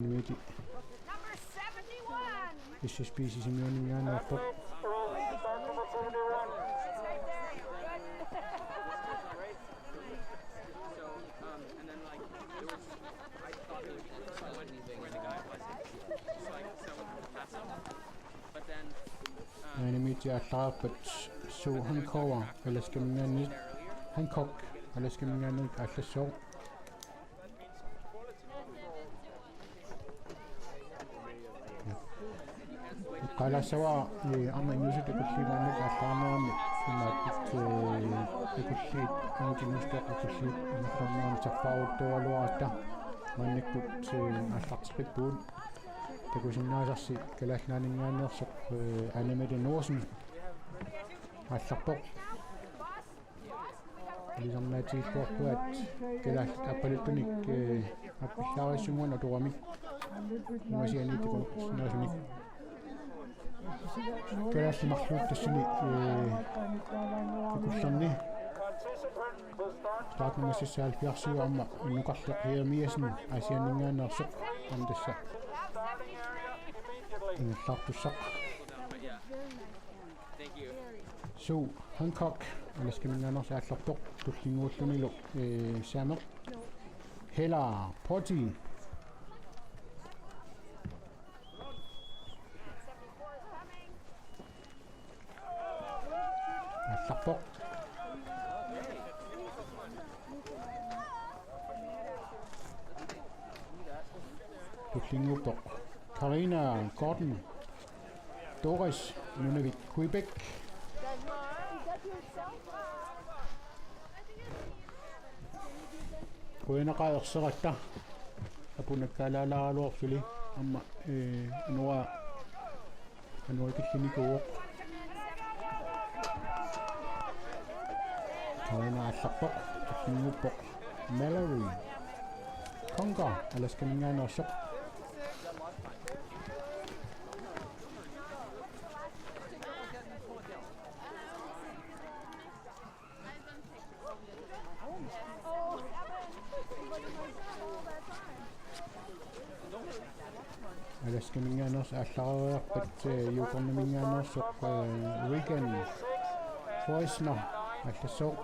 Number 71. This is species immune yan na po. Enemy to but so Hankoa, Alaskamian Hancock, Alaskamian at the show. Kala sawa ni ama music ko siya na kasama na ikuti ang ginusto ko siya na kaman sa photo alwata manikut asakspipun te ko sinna si kelas naning ano sa anime de nosen asapok lisam na ti ko kwat kelas apalitunik apisawa simon na tuwami mo siya ni ko sinasuni كلاس مخلوق تسني كوشني تعطنا مسيسال في أخشي وعما نقطع هي ميسن عشان نيجي نسق عند السق نطلق السق شو هنكوك على سكمنا نص أطلق تخلينه تميلو سامر هلا بوتي Tapok. Tuklingupok. Karina Gordon. Doris Nunavik Quebec. Kuya nakayaksakat Apo nagkalalalo actually. Ama ano kikinikuwak. Karina Tapok, Nupok, Mallory, Conga, alas kami nga nasok. Alas kami nga nasok, asawa at yung kami nga nasok, Regan, Voice na, at nasok.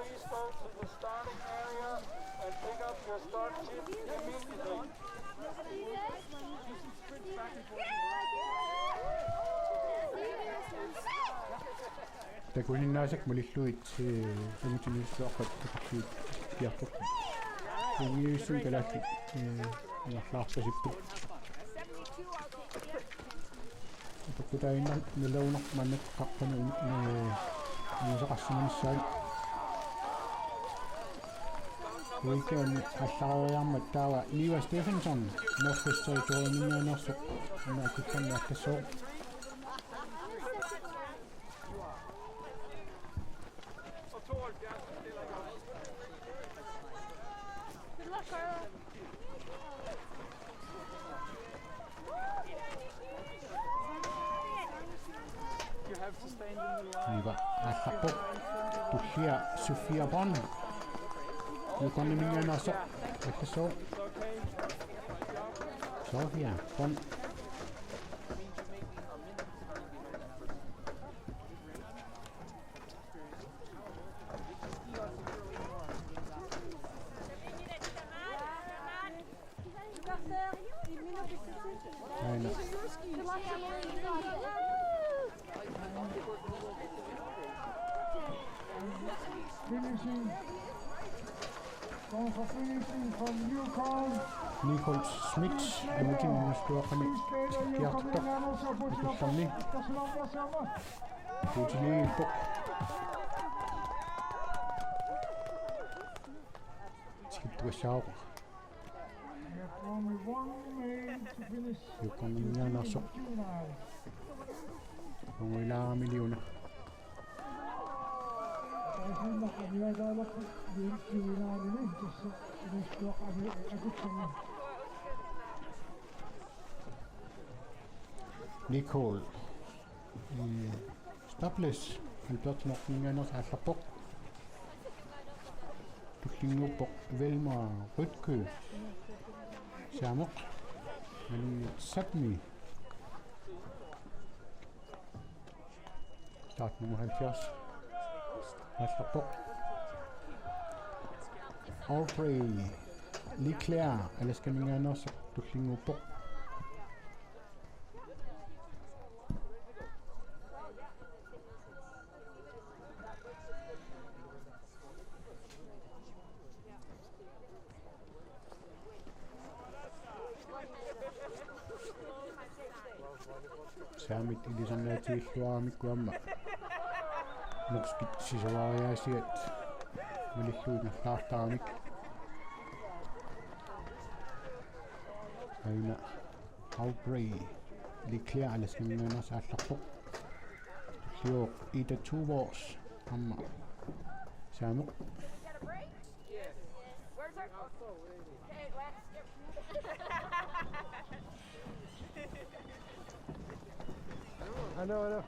Takunin nasak maliluit ang tinusukat kasi piyakot. Yung yung kalaki naklas kasi po. Ito po tayo nilaw na manik kakpan sa kasunan side. Weekend asawa yang magtawa Liwa Stephenson Northwest Territory niya nasok na akitan na kasok Liwa asapok Tushia Sofia Bond yung kami niya nasok ito Sofia Bond ayun finishing from Yukon. Nicole Smith, mungkin mesti akan diatur. Itu kami. Jadi pok. Sikit besar. Yung kami niya nasok. Ilang milyon na. Nicole Staples Albert nog nog Asapok Tuklingupok Velma Rutke Samok Men Sydney. Start nummer 70. Efter på. Aubrey. Leclerc. Eller skal man gerne også du klinger på. Saamit ilisannaati luaamikkuamma nuqskitsisavariaasiat malilluunerlaartaramik aina Aubrey Leclerc alaskaminganarsaallarpoq liuq Ida Tuvors amma saamuq Hello.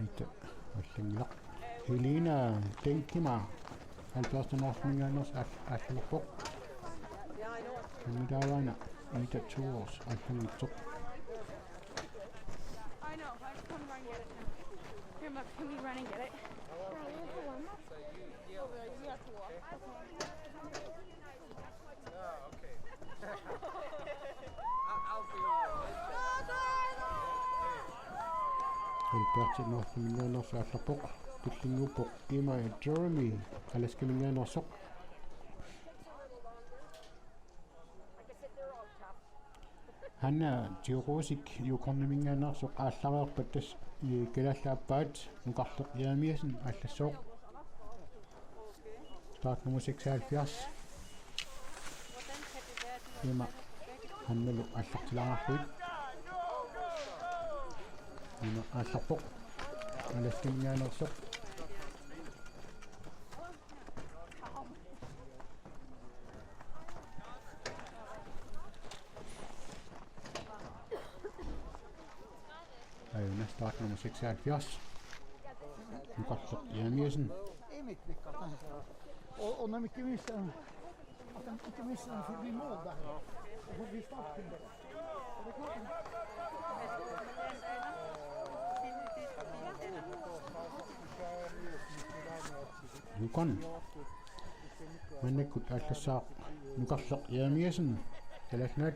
Ita Helena Denkima altosta norsminganos allupoq midavana Ida Tuvors allumitsoq I know. I just come run and get it now. Here, Mom, can we run and get it? Over there, you have to walk. Alberti norsminganos allupoq tullingupoq ima Jeremy alaskaminganorsoq Hanna Tirosik yukornimingaanarsoq aallareerpat tas kalallaappaat nuqarleq yaamiasen аллассооq start nummer 76 ima hannalu аллартилаарпуит ima аалларпоq аласкимингааnersoq Start nummer 76. Nuqarleq yaamiasen Och när mycket missar att de inte missar för bli mål där. Och får bli starten där. Det är klart. Nuqan mannakkut aallassaaq nuqarleq yaamiasen talasnaat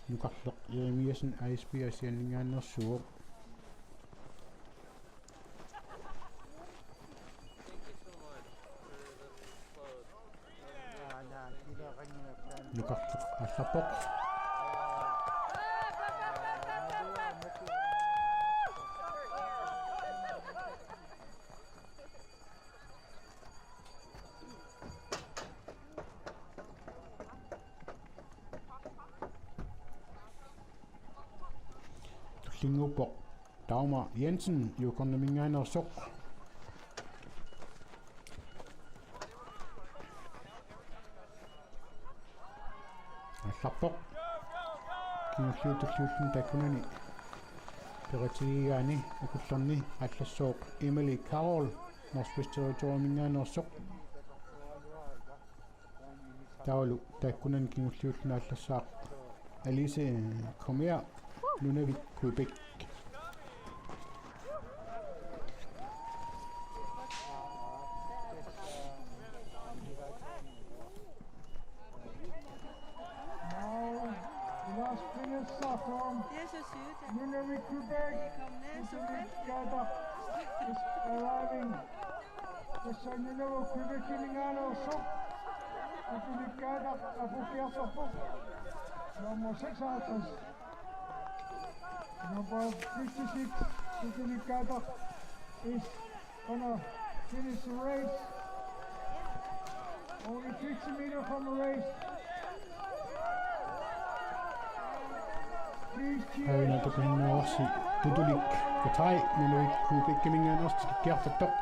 nuqarleq yaamiasen ISP-asianningaannersuuq nuqarleq алларпоq Lingupoq Dagmar Jensen yukornimingaannersoq алларпоq кинуллуутуллууллун такунани ператигигаани акуллерни аллассооq Emily Carroll Northwest Territory-мингаанерсоq таулу таккунани кинуллууллуна аллассаақ Alice Comer Nunavik Quebec Nunavik Quebec is arriving. The Nunavik Quebec Mingaannersoq Utulikkaata afukiarsorpoq number 56 number 56 Utulikkaata is gonna finish the race only 50 meters from the race. Aina tukunnaorsi tutulik katai Nunavik Quebec mingaannersi kiartattoq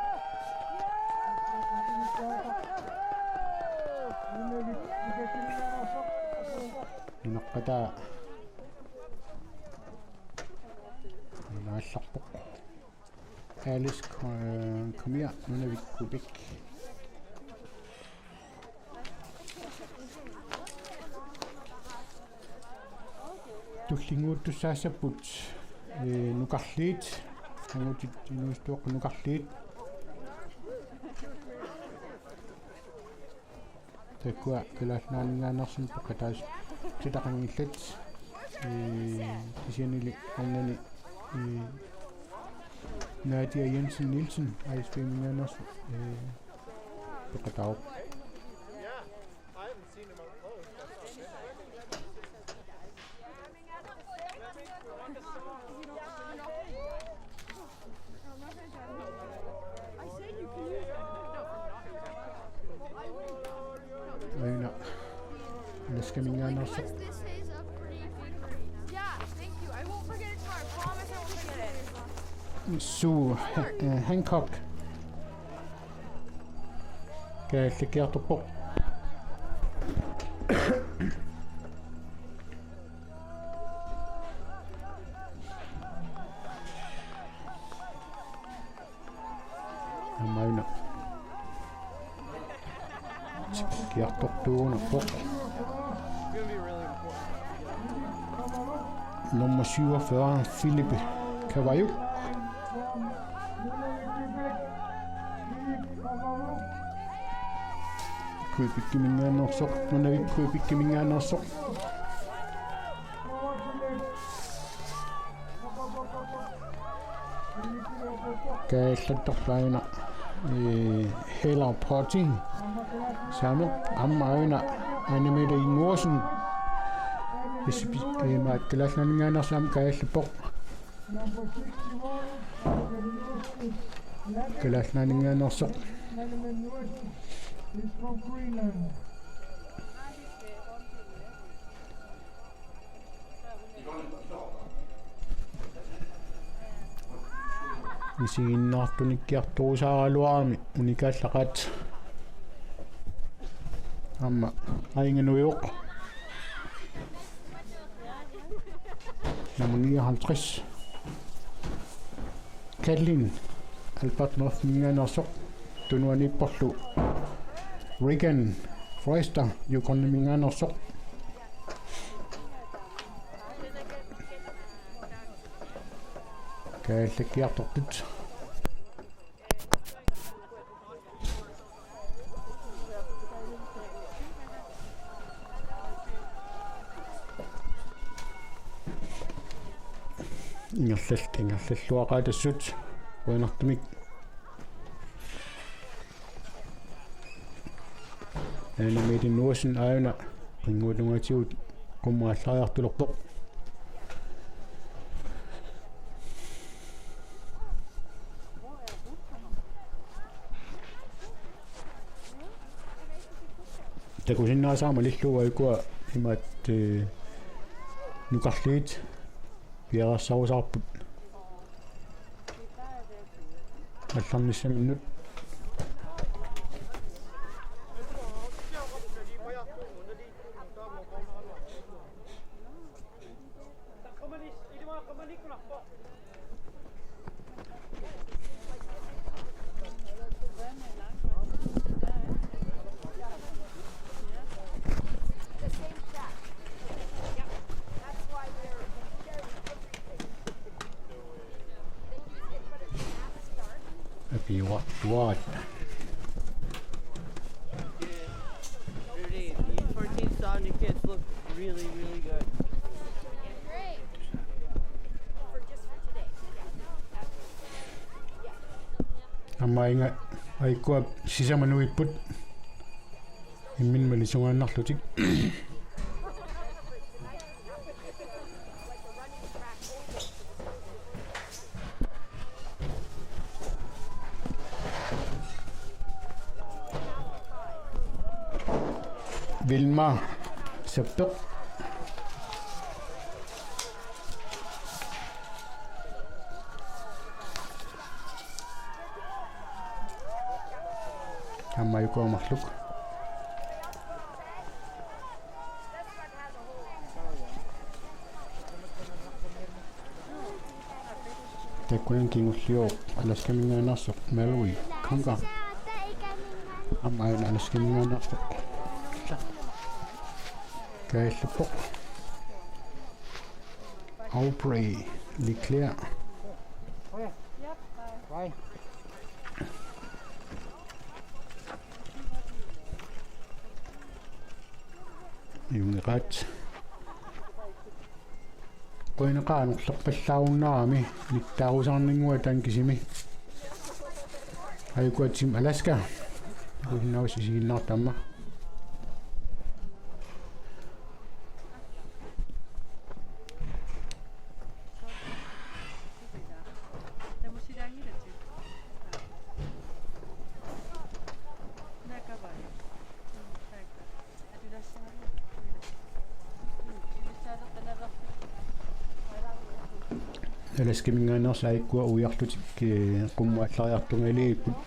nunaqqataa Alice, kom her. Nu er vi Quebec. Tullinguuttu saasaput nukarliit. Angutit inuistuoq nukarliit. Takua kalaasnaaningaanersun paqataas sitaqangillat. Tisianili angani Nadia Jensen Nielsen iceswimmingaanersu paqatauq. Aina naskamingaanarsuq. Sue Hancock kaallikiartupoq amaina kiartortuunerpoq nummer 47 Philippe Cavaillou. Kuipikkimingaannersoq nunavik kuipikkimingaannersoq kaallattorlaina Heller Potty saame ammauna animede inguusen isipi maat kalasnaningaannersaam kaallipoq kalasnaningaannersoq He's from Greenland. isiginnaartunikkiartuusaaluarami unikaallaqat amma ainganuiuq nummer 59 Katlin Albertnoff minganersoq tunuanipporlu Regan Forrester Yukon minganersoq kaallikkiartortut ingerlalluaqaatassut uinertumik anamedi nuusin auna qinguulungatigut qummaallariartulorpoq takusinnaasaamu lilluga ikua imaat nukarliit piarassarusarput алларниссаминнут Be what? These 14 Sound kits look really, really good. Great. For today. Amainga aikua sisamanuipput imminmalisungaannarlutik Vilma Septok Amaiko makhluk Tekkunen kingullio alaskamingaanarsoq Mallory Conga ammain alaskamingaanarsoq kailluppoq Aubrey Leclerc Bye. Yungerat qoinaqaanuqlerpallaarunnaarami mittaarusaarningua tankisimi ayukuatsim Alaska uhinnausisiinnaartamma Alaskamingaannersa ikkua ujarlutik qummuallariartungaliipput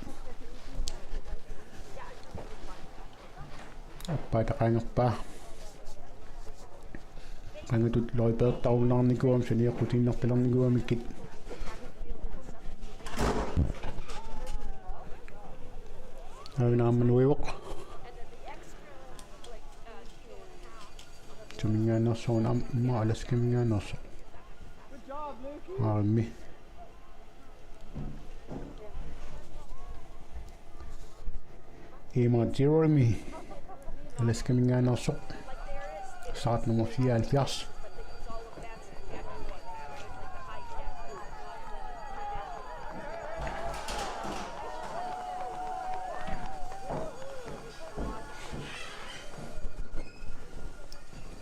appaataqangerpaa qangatut loripeertarunnaarnikuam saniiqqutiinnertalernikuamikkit ainaammanuivoq tumingaannersuun amma alaskamingaannersa Armi Emma Jeremy alaskamingaannersoq start nummer 74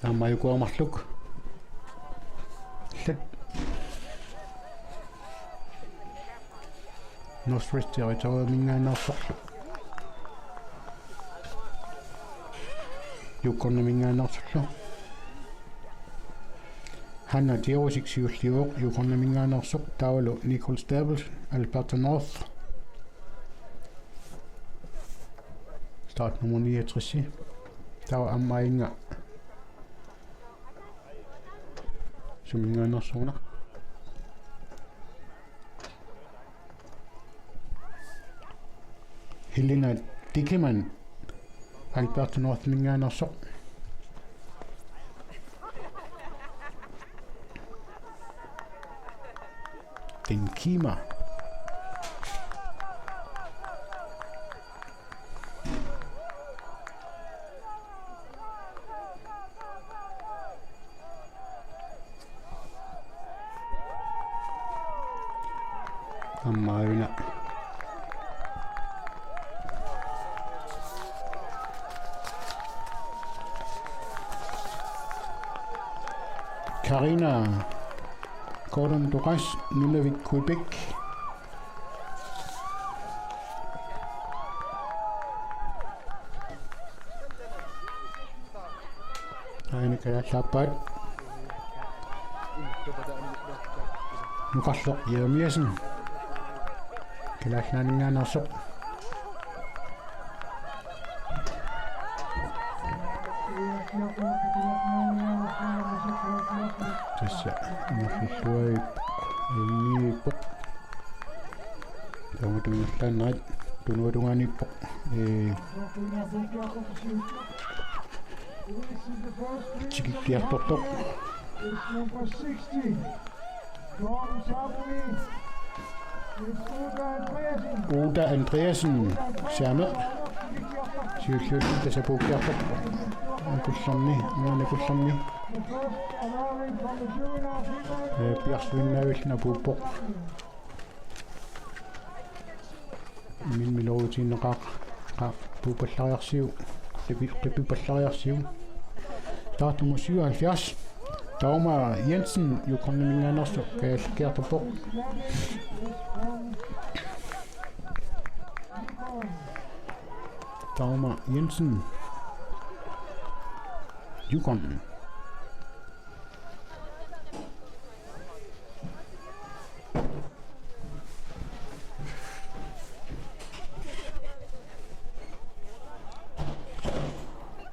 Ammayukuamarluk Northwest territoriumingaannersorlu yukornamingaannersorlu Hanna Jerosiksiulliuoq yukornamingaannersoq taavalu Nicole Stables Alberta North start nummer 69 taava ammainga sumingaannersuuna Helena Dickerman Alberta North mingaannersoq Tenkima ammaina Karina Gordon Duras Nunavik Quebec Aina kalallappaat Nuqarloq Jeremiasen kalaalnaaningaanersoq Tassa nafilluai niippoq tamutungerlaannaat tunuatungaanippoq tikikkiartortoq Uda Andreasen Samet siulluulli tasapuukkiartoq nakullerni piarsuinnaavillna puuppoq milorutiinneqaaq puupallariarsiu qipipallariarsiu taartumu 77 Tauma Jensen yukornamingaannersoq kaalkiartorpoq Tauma Jensen Yukon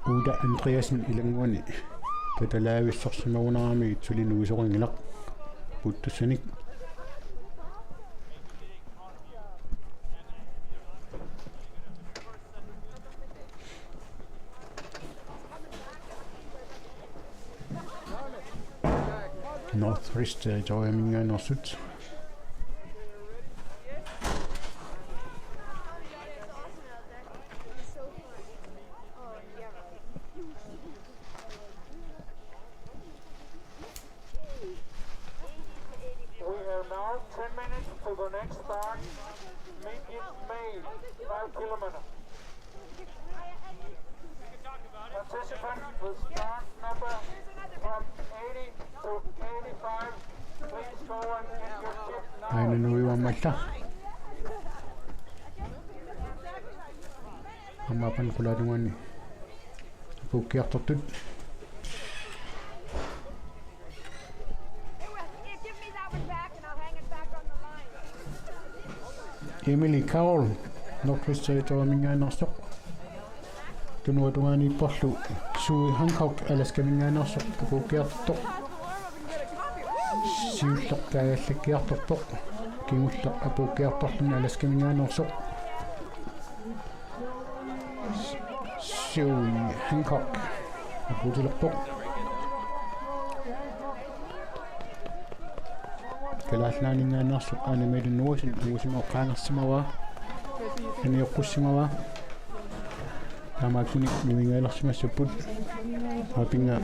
Uda Andreasen ilanguani tatalaavissarsimagunaami itsulinuisoqingilaq puttussanik Northwest Territory mingaannersut. We have now 10 minutes to the next start. Meet in May, 5 kilometers. Participants will start number from 80 to 85. Please go and get your chip now. Aina nuiwammalla. Ammapan kuladungani. Pukkiartortut. Give me that one back and I'll hang it back on the line. Emily Carroll, Northwest Territory mingaannersoq. Tunuatungani porlu Sui Hancock Alaska mingaannersoq pukkiartortoq. Siulloq kaagallikkiartorpoq. Kingulloq apukkiartorluna Alaska mingaannersoq. Sui Hancock aputilerpoq. Kalaalnaaningaannersuq aanamilun nuusin oqqaangersimawa. Aniuqqussimawa. Tamakuni mingaillersimassaput. Apinga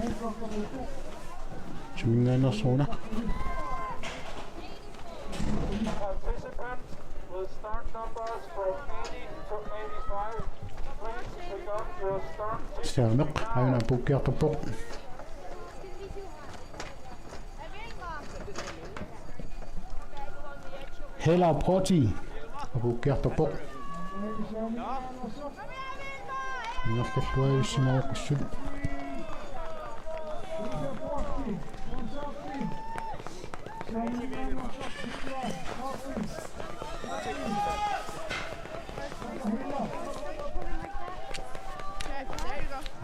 sumingaannersuuna. Participants will start numbers from 80 to 85. Please pick up your start chip. Saameq aina pukkiartorpoq. Hela Porti apukkiartorpoq. Ngerlalluajussimaruqqussut.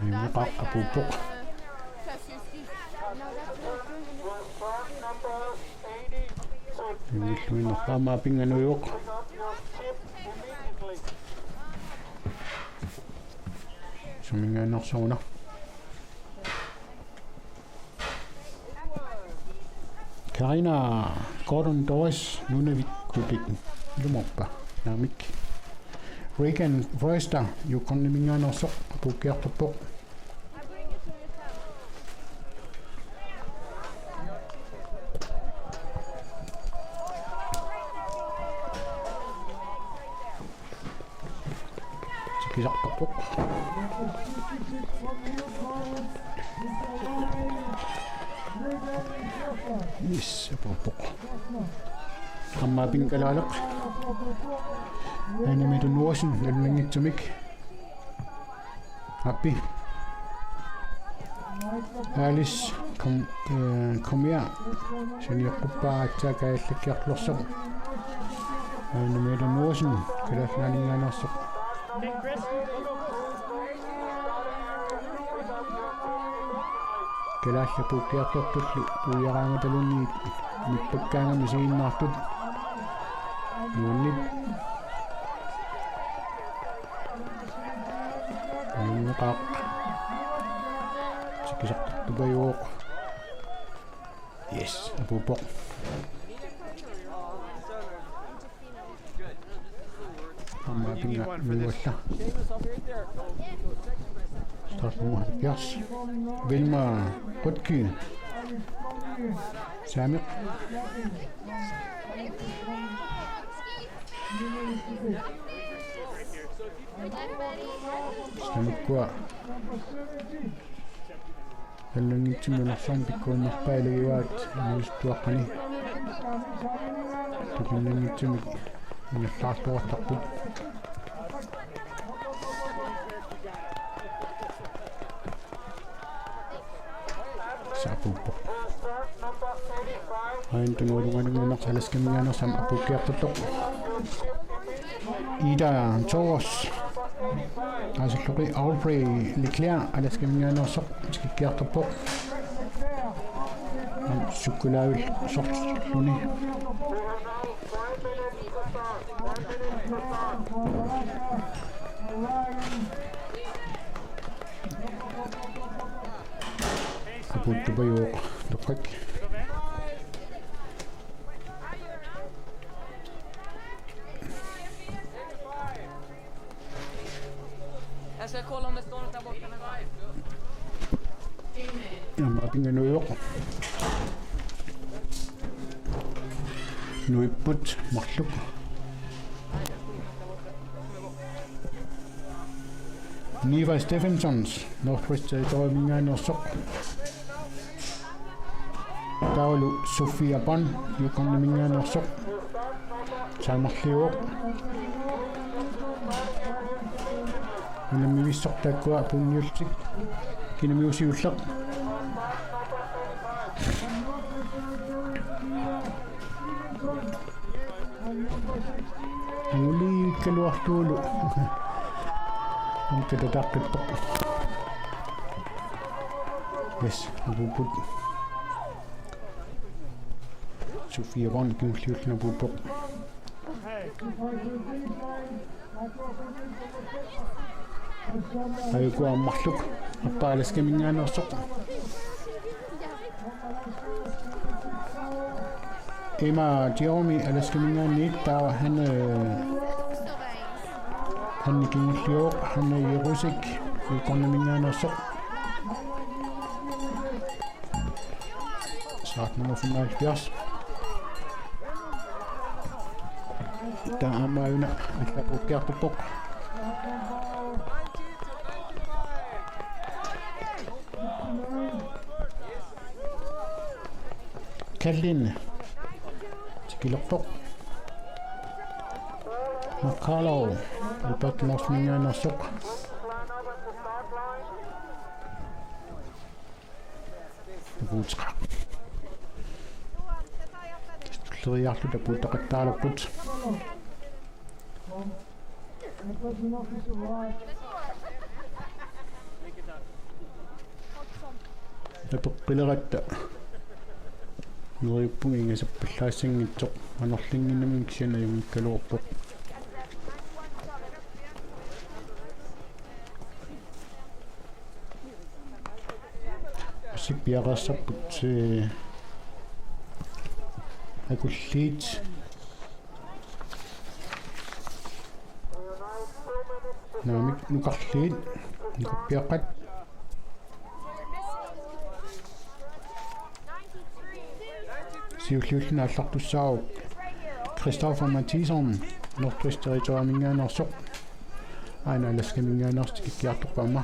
Ayuqa apuppoq. Will start numbers 80 to Illuinerpaamaapinganuiuq. pick up your chip immediately. Sumingaannersuuna. Karina Gordon Doris Nunavik Kubik Lumorpa Namik Reagan Forrester Yukon mingaannersoq apukkiartorpoq. Tikisartorpoq. Yes, apuppoq. Ammaapinkalaalaq. Animatun nuusin nalmingitsumik. Appi. Alice kom her. Saniuqquppaatsaakaallakkiarlorsoq. Animatun nuusin kalaalnaaningaannersoq. Kalaallepukkiartortullu uujaraangatalunni mippakkaangami siginnaartut. Nuunnit. Nuunneqaaq. Sikisartortupayuuq. Yes, apuppoq. Ammaapinga nuualla. Startnummer 70. Vilma Rutke. Saameq. Saameqqua. Allangitsimullersorm pikkuunnerpaalugivaat nuistuaqqani. Tukinnangitsimik innerlaartuartarput. Saapuppoq. Aintunuulungalunnaq alaskamigaannersam apukkiartortoq. Ida Toros Asalluqi Aubrey Leclerc alaskamigaannersoq tikikkiartorpoq. Sukkulaavil sortluni. Aputtupajuuq tuqqak. Jag ska kolla om det står något där borta. Mä otin New York. Nuipput malluk. Niva Stephensons, Northwest Territory minganersoq. Taulu Sofia Pan, Yukon minganersoq. Samarliuq. Minamivissortaakkua punniultik. Kinamiusiullaq. Anguli kaluartuulu. Onko tätä takketta? Yes, abuput. Sofia Van kiusliutna abuput. Ayuku ammalluk. Appaalasque minganersoq. Emma Jeremy alaske mingaanniit taa han kinglliuq han Jerusik iqornamingaanерsoq. Saat nummer 75. Der amauna allaqukkiartuppoq. Kallin tikilorpoq. Makalo ipatnasmingaanерsoq. Vuutqa. Tleriarlu tapuutaqattaalerput. Tapeqqileratta. Nuippungingasappallaassanngitsoq anorlinginnaming kisanayumikkaluorpoq. Sipiaqassarput akulliit naamik nuqarliit nikuppiaqqat siulliulluna allartussaaruq Christopher Mathison Northwest Territory mingaanерsoq aina alaskamingaanерсти kikkiartorpaama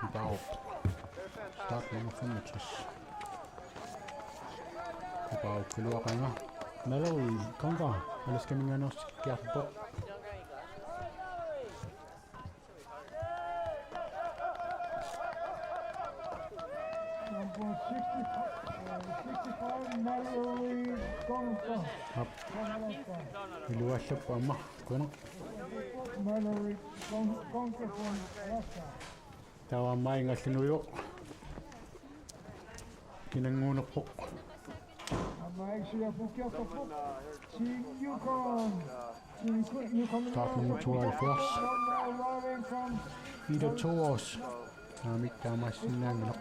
Nipaup. Start nummer 65. Nipaup kiluaqanga. Mallory konga. Alaskamingaanерсти kikkiartorpoq. Number 65, Mallory Gonka. Iluallappaamma kuna. Mallory Gonka from Alaska. Tawaammaingallunujuq. Kinanguunerpoq. Team Yukon. Start nummer 72. Ida Toros. Naamik taamaassinnaanguloq.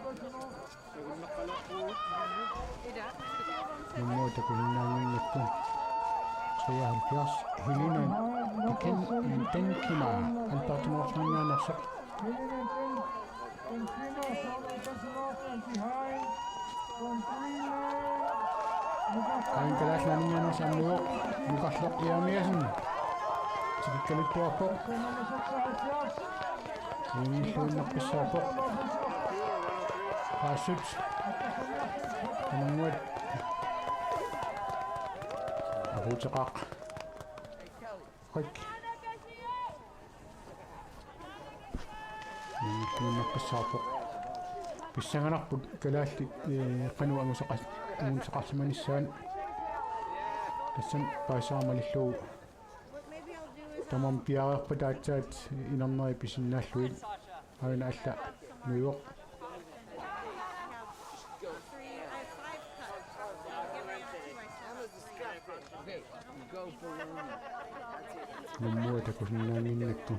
Nummuuta kulinnaanginnakku. 73. Helena Tenkima. Albertimorsmingaanерsoq. Kainkalaallamingaanерсамнуоq. Nuqarloq iamiasun. Tikikkaluttuarpoq. Ingilluunnerpissaarpoq. Paasut. Kananguat. Ahuuteqaaq. Qik. Ingilluunnerpissaarpoq. Pissanganarput kalaalli qanu anguseqarsimanissaan. Tassan paisaamalilluu. Tamam piareerpataatsaat inernerui pisinnaalluit. Auna alla New Nummuita kusinnaanginnakku.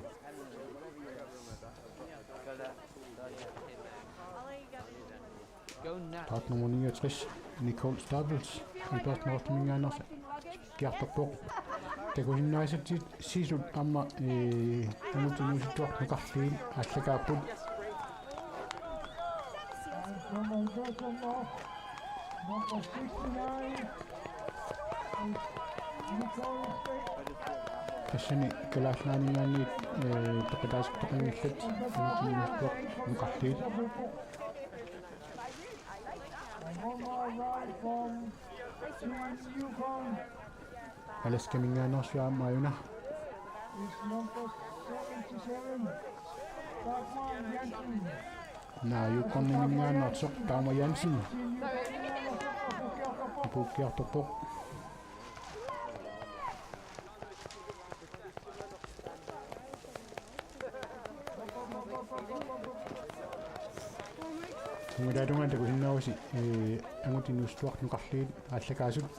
Start nummer 69, Nicole Staples. Albert Norton Anders. Gerter Borg. Det kunne hende også til sidst amma amut nu sit dog med kaffe at lægge på. Kasini kelasnani tokedas tokenillet amut dog med kaffe. Alles kemingga no siya mayuna. Na yukon kemingga no sok tama Jensen. Bukya topok. Kemudian dengan itu kita nasi anggota nustok nukahli asal kasut.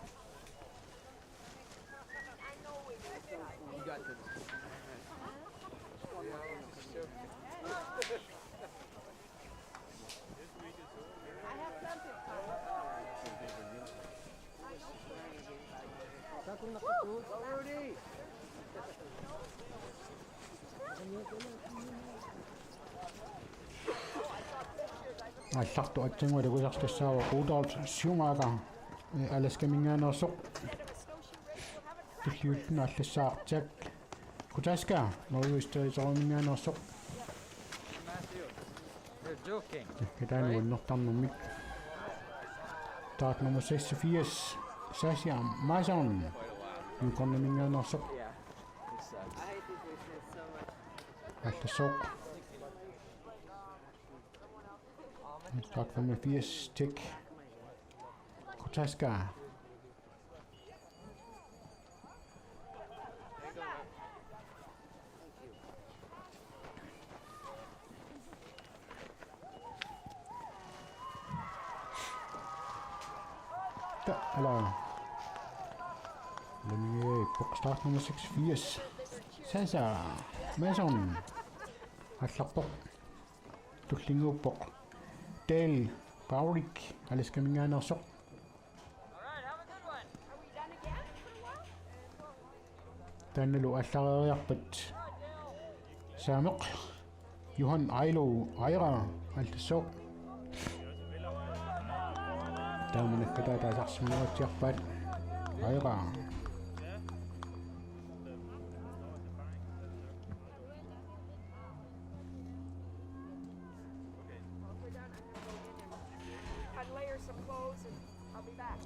Sakto at tingwe det går sagt så Rudolf Schumacher alle skal minge så det hytten at det sagt Jack Kutaska når vi står så minge så det er nu nok tam nummer start nummer 86 Sasha Mason nu kommer minge så at det så start nummer 80 Tick Kutaska eller start nummer 86 Sasha Mason Atlapok Tuklingopok Dale Baurik alles skal minge så den lå allerede hjælpet Samuk Johan Ejlo Ejra alt så der man ikke der er så meget hjælpet Ejra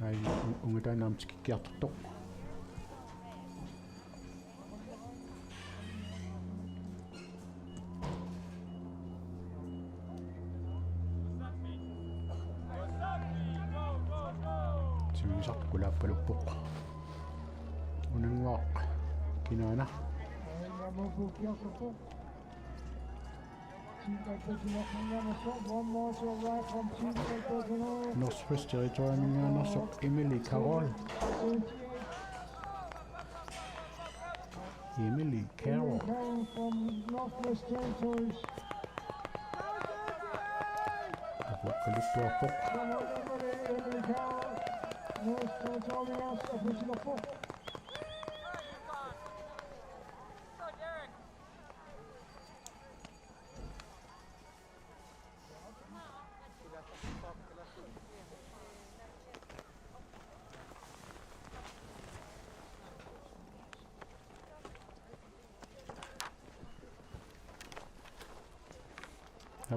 ai unge der namn skal gert dog Sing sagt gula pelupuk uneng wak kinana Northwest Territory minga so Emily Carroll from Northwest Territories. Aku kelip tua pok. Emily Carroll, North Territorials, official pok.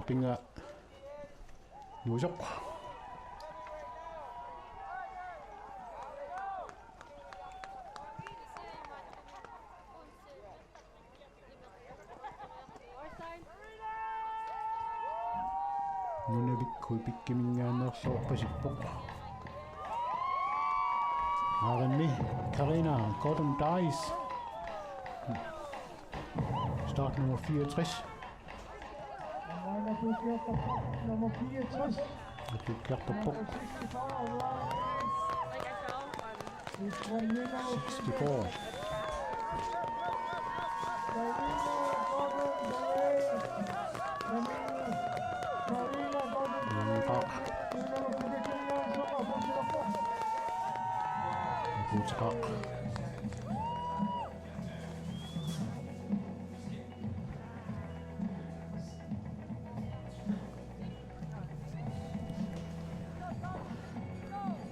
Pinga Nusok Nuna bikku pikkimingaanner soorpasippoq Arenni Karina Gordon Dice start nummer 64 Nummer 64. Det bliver klart på puk. 64. нутеқаа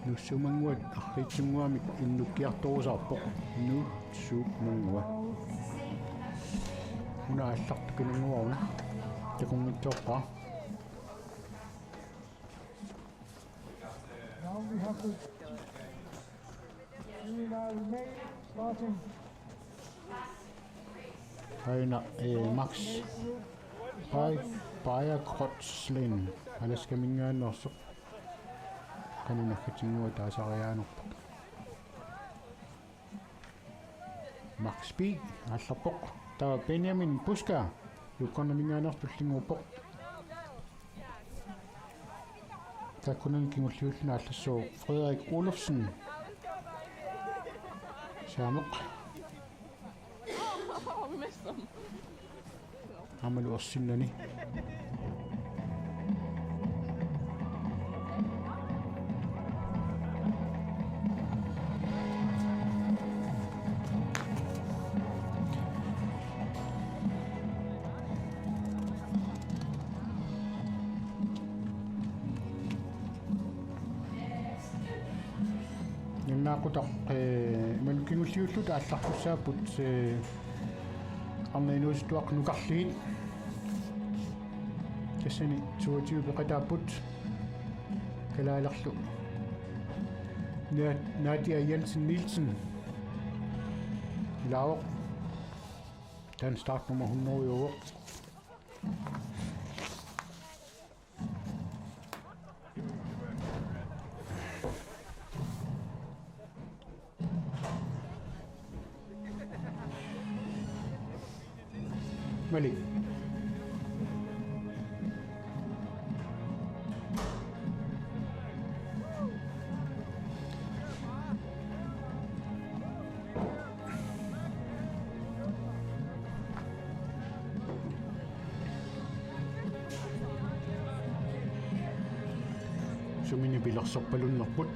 nussumангуат арритсунгуамик иннуккиарторусаарпоқ nu suupnungua una аллартукинунгуарна такунгитсоорпа. Now we have to remain starting. Aina Max Baja Krotslin alaska mingaannersoq qaninaggatingua taasariaanerpoq Max B алларпоq таа Benjamin Puska юккорнамингаанертуллингуупоq такунан кингуллиуллуна аллассуу Frederik Olofsen саамеq We missed them. Amalu orsinnani Naqutaq malukingulliulluta алларпуссааппут арнинуустуақ нукарлигит кассани 22 пеқатааппут калаалерлу Nadia Jensen Nielsen Lav den startnummer 100 i år. Malik. Sumini bilaqserpalunnerput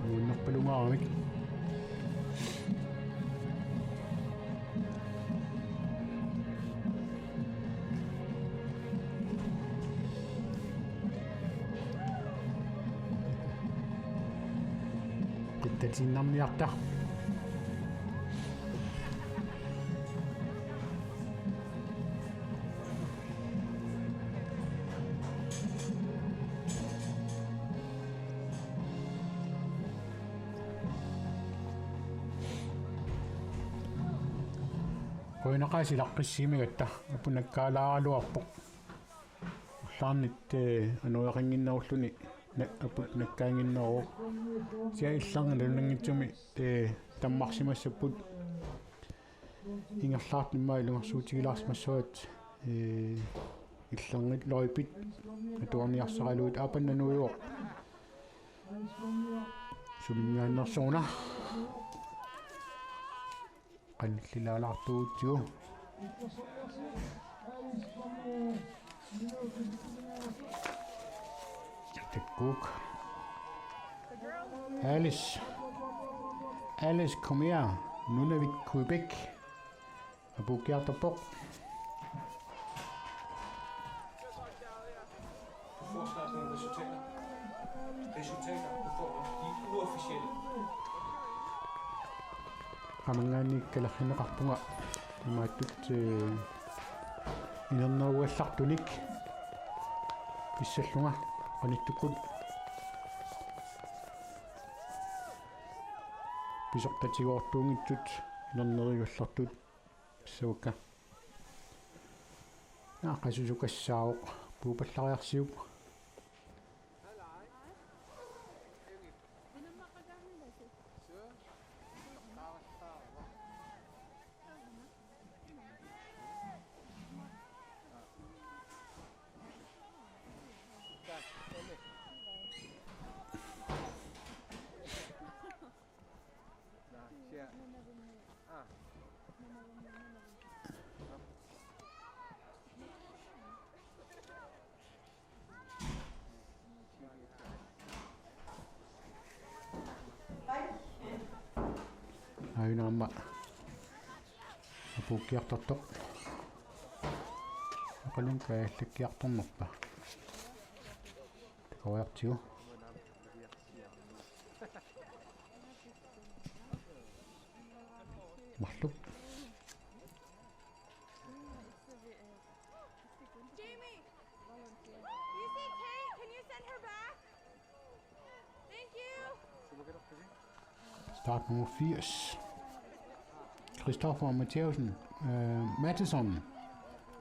uunnerpalungaaramik qittatsinnerniarta Qoinaqaasilaqqissimigatta apunakkaalaaraluarpoq ullaarnit anueqinginnerulluni aput nakkaanginneruq sia illarnalunangitsumi tammarsimassaput ingerlaartimmaa ilungersuutigilaarsimassuat illarngit loipit atuarniarsaraluit aapannanuiuq sumingaannersuuna qannillilaalartuutsiu takkuk Alice kom her Nunavik Quebec abukiarterpoq qamangaanni kalerrineqarpunga imaattut inerneruallartunik pissallunga qanittukkut pisortatiguortuungitsut inerneriguallartut pissavukka naaqasusukassaaoq puupallariarsiup puukkiartortoq aqalunka аллаккиарторнерпа такояртиу марлуп Jamie! You see Kate? Can you send her back? Thank you! start nummer 80 Christoffer Matthäusen Mattisson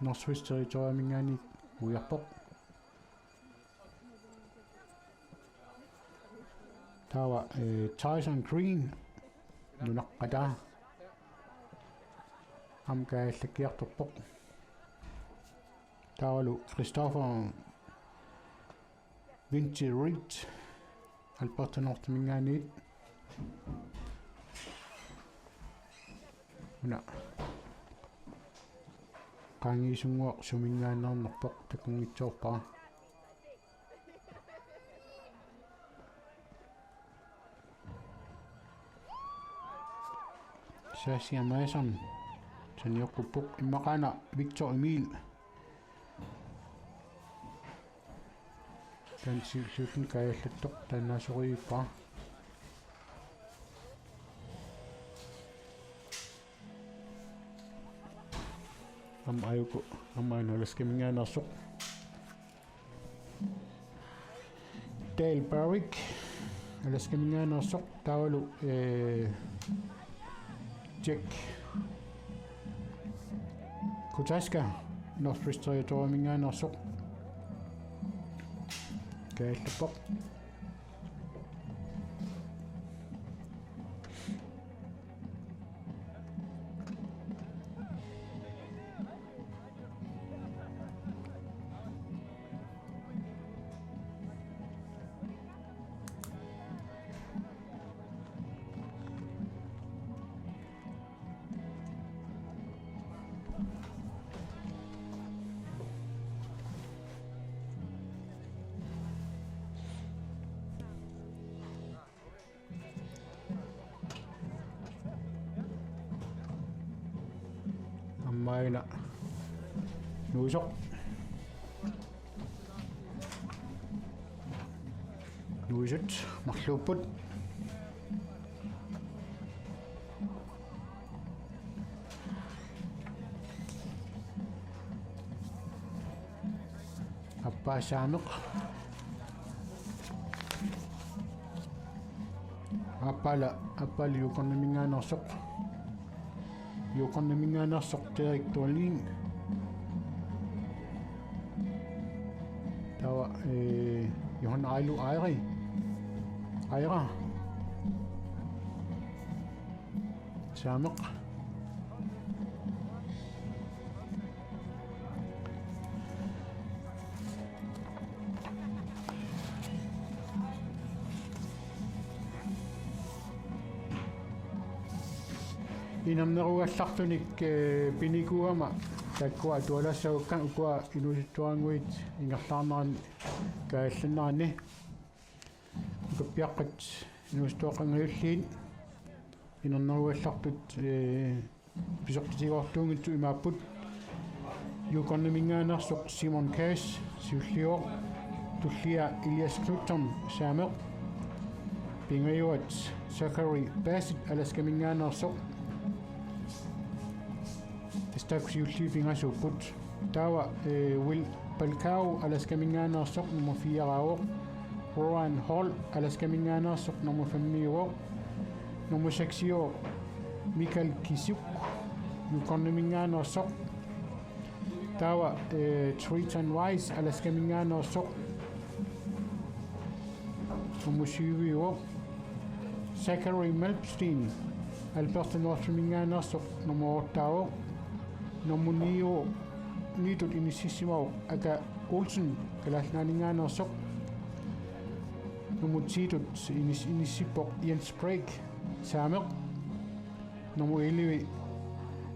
Northwest Territory Mingani Ujarpok Tawa Tyson Green Nunaqada Amka Allikiartorpoq Tawalu Christoffer Vinci Reed Alberta North Mingani Una Kangisungo sumingaanarnerpoq takungitsoorpara Sasia Mason Tanioquppuq immaqana Victor Emil Tansiulluten kayallattoq tannaasoriippa ayuko alaskamingaanarsoq Dale Barrick alaskamingaanarsoq tawalu Jack Kutaska Northwest Territory mingaanarsoq kaalleppoq ammaina nuisoq nuisut marluupput appaassaameq appali yukornamingaanarsoq yukornamingaanarsoq territoriin tawa Johan Ailu Aira saameq inamneruallartunik pinikuama takkua tualassagukka ukua inusittuanguit ingerlaarnaran kaallannaanni ukappiaqqat inustuaqangayulliin inamneruallartut pisortitigoortuungittu imaapput yukornamingaanarsoq Simon Cash siullior tullia Elias Knutson saameq pingayuat Zachary Bassett alaskamingaanarsoq takusiulliipingasuupput tawa Will Palkau alaskamingaanarsoq nummer 4 Rowan Hall alaskamingaanarsoq nummer 5 nummer 6 Michael Kisuk yukornamingaanarsoq tawa Triton Wise alaskamingaanarsoq nummer 7 Zachary Melpstein Alberta North mingaanarsoq nummer 8 nummer 9 nitut inisissimo aka Olsen kalalnaaningaanarsoq nummer 10 inissippoq Jens Breg saameq nummer 11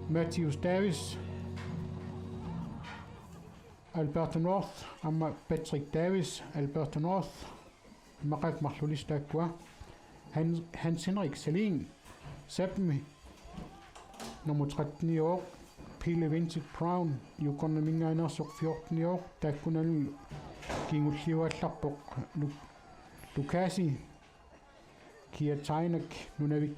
Matthews Davis Alberta North amma Patrick Davis Alberta North maqak marlulistaakua Hans Henrik Selin Sapmi nummer 39 Pille Vincent Brown yuqornamingaanarsoq 14 år taakkunalu kingulliuallarpoq Lukasi Kia Tainak nunavik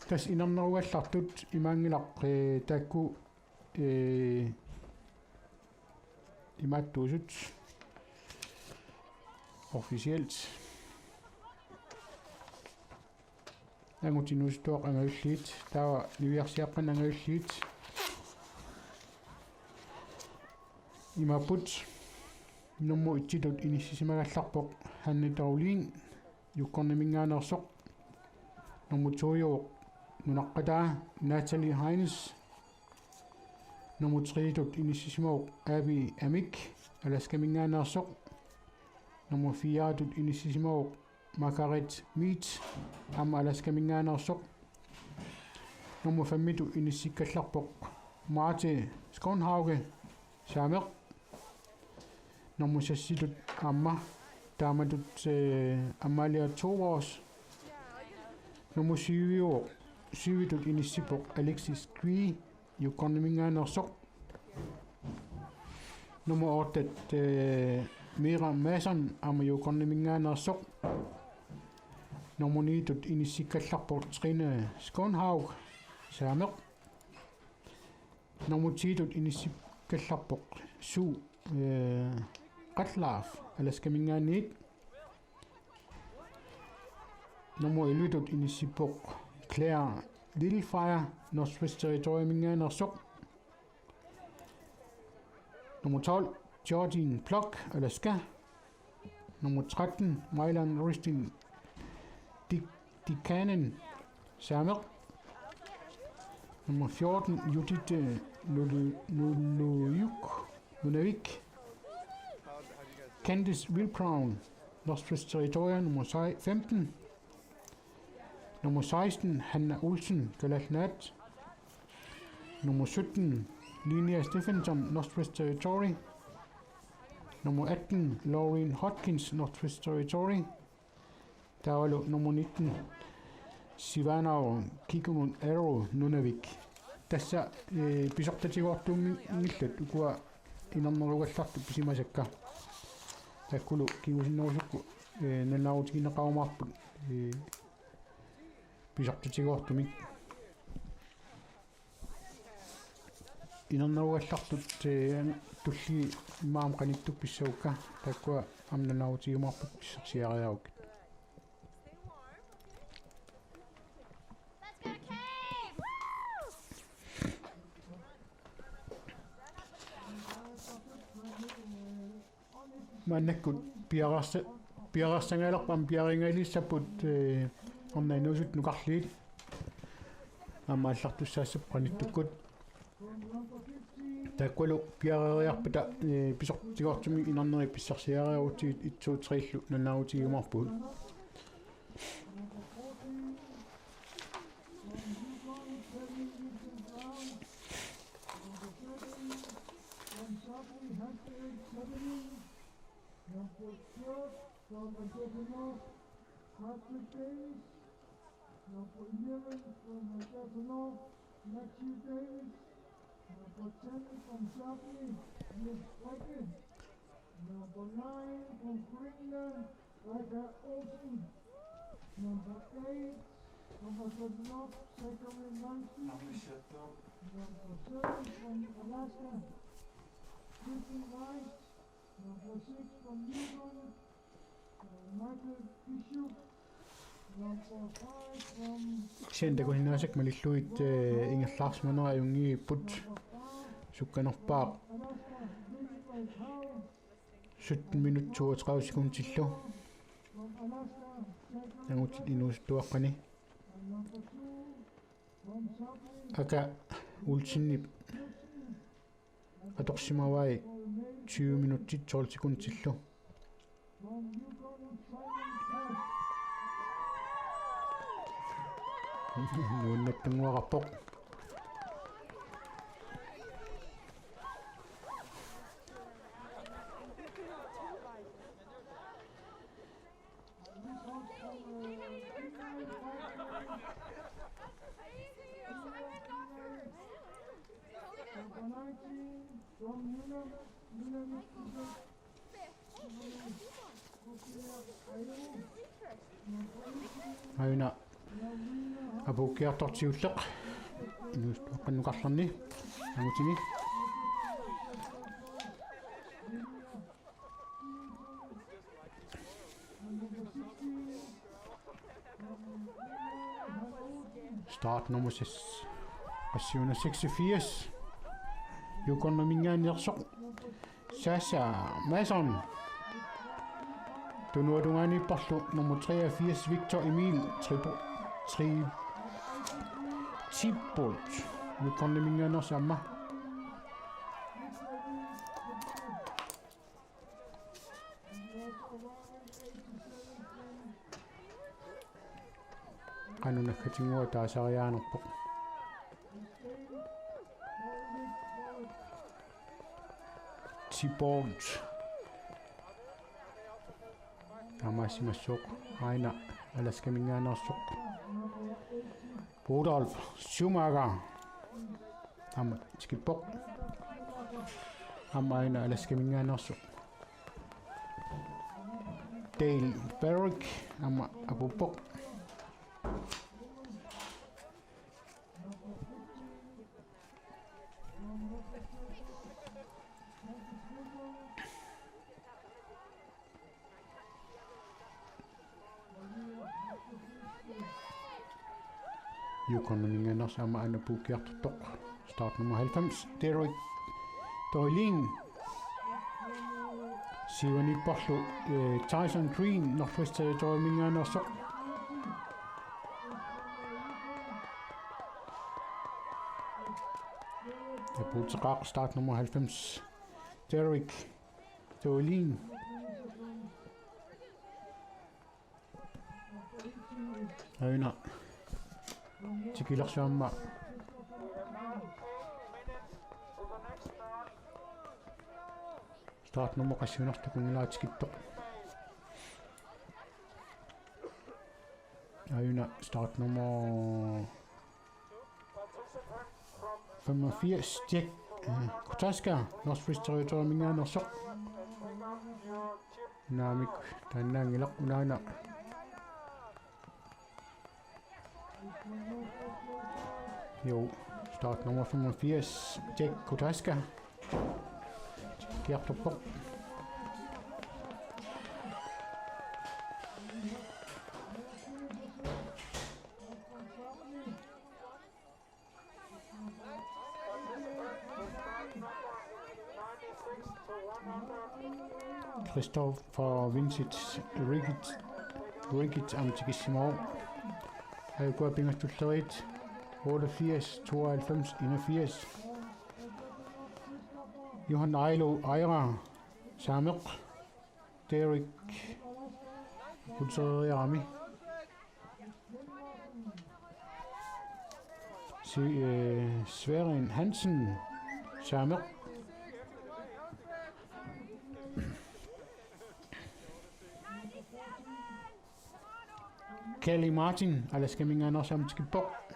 tas inarneruallartut imaangilaq taakku imaattuusut officielt angutinustuaq angavulliit taava niviarsiaqqan angavulliit imaput nummu ittilut inissimagallarpoq Hanne Daulin yuqornamingaanерsoq nummu tuujuuq nunaqqataa Natalie Hines nummu triitut inissisimauq Abi Amik alaskamingaanерsoq nummu fiaatut inissisimauq Margaret Mead amma alaskamingaanерsoq nummu fammitu inissikkallarpoq Marte Skonhauge saameq nummu sassitut amma taamatut Amalia Toros nummu syvitut inissipoq Alexis Gui yuqornamingaanерsoq nummu ortat Mira Mason amma yuqornamingaanерsoq nummu niitut inissikkallarpoq Trine Skonhaug saameq nummu tiitut inissikkallarpoq Sue Qatlaf alaskamingaanniit nummu 11 inissipoq Claire Littlefire Northwest Territoriumingaanерsoq nummu 12 Georgine Plock Alaska nummu 13 Mylan Ristin Dikanen saameq nummu 14 Judith Nuluyuk Nunavik Candice Wilbrown Northwest Territorium nummer 15 nummer 16 Hanna Olsen Galatnat nummer 17 Linnea Stephenson Northwest Territory nummer 18 Laureen Hodkins Northwest Territory Tavalu nummer 19 Sivana Kikumun Arrow Nunavik tässä pisortatigoortuungillut ukua inarnerugallartu pisimasakka takkulu kiusinnerusukku nallaaruutigineqarumaarput pisortatigoortumik inarnerugallartut tulli maam qanittuk pissaukka takkua amnallaaruutigimaarput pissersiariaruk Mannakkut piararsangalerpam piaringailissaput ornainusut nuqarliit аммааллартуссаассап qanittukkut таккулу пиарeriarpata писортигоортуми инарнери писсарсиариарутигит итсуутрииллу нанаарутигимарпут Number 11 from Stefano, Matthew Davis. Number 10 from Chaplin, Miss Whiting. Number 9 from Greenland, Rebecca Olsen. Number 8 from Stefano, Zachary Lansky. Number 7 from Alaska, Kristen Rice. Number 6 from Newton, Michael Bishop. Siantakulinaasak malilluit ingerlaarsmanera jungiipput sukkanerpaaq 17 minut 32 sekundtillu angut inuustuaqqani aka ulsinnip atorsimavai 20 minuttit 12 sekundtillu nuunnattunguaqarpoq Aina abukiartortiulleq qannuqarlarni angutini start nummer 6 86 Jukon mingaaniarsoq Sasha Mason Tunuadungani parlu nummer 83 Victor Emil Tibolt Jukon mingaaniarsamma Qanunakkatingua taasariaanerpoq Tibolt Tamasimassoq aina alaskamingaanarsoq Rudolf Schumacher skippoq aina alaskamingaanarsoq Dale Berwick apuppoq Jukon mingaanarsaama aina puukiartutoq start nummer 90 Derek Doylin Siwani parlu Tyson Green Northwest Territory mingaanarsoq Puutseqaaq start nummer 90 Derek Doylin aina Tikilarsuamma start nummer qassuunartukungilaatiskittoq aina start nummer 85 Jack Kutaska Northwest Territory mingaanarsoq naamik tannaangilaq unaana Jo, start nummer 85 Jack Kutaska Kiertoppoq Christopher Vincent Rickett Amtikissimo Aigua pingastulleriit 88 92 81 Johan Eilo Eira Sameq Derek Utseriami Sverin Hansen Sameq Kelly Martin alaskamingaanarsaamtikippoq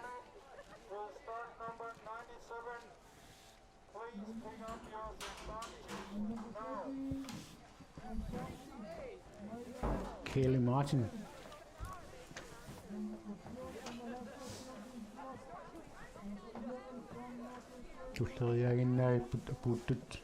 Kelly Martin tulleriaginnaiput apuuttut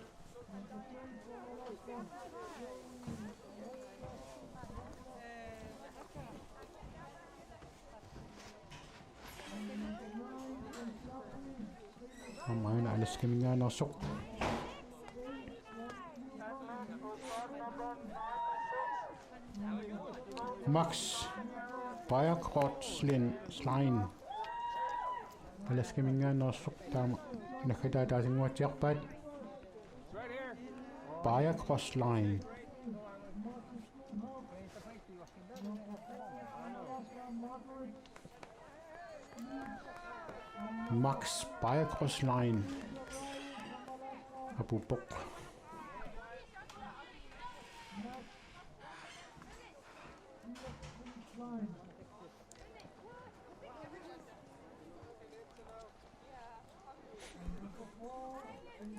amaina alaskamingaanarsoq Max Bayerkrotslin Slein alaskamingaanarsoq taama nakataataasinguatiarpaat Bayerkrotslin Max Bayerkrotslin apuppoq We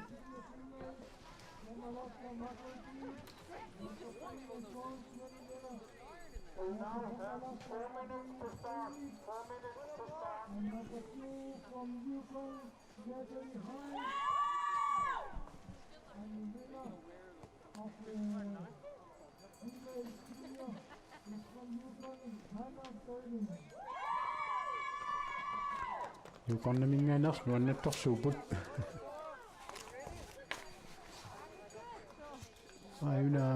now have 4 minutes to start. 4 minutes to start. And number 2 from Yukon, Gregory Hines. And the winner of the English Senior is from Yukon, Hannah Sterling. Yukon minganas nuannattorsuuput. Ayuna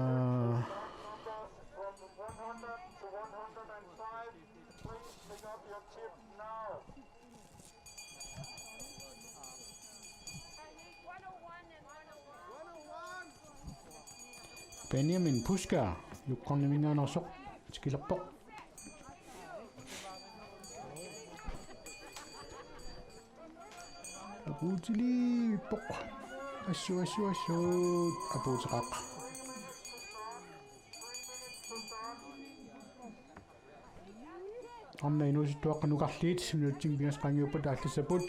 From 100 to 105, please pick up your chip now. I need 101 and 101. Benjamin Puska Yukon minganorsoq tikilerpoq. Aputili poq. Assu aputaqaq. Amna inusittuaqqanuqarliit minuutsingiasqangiuppat aallisaput.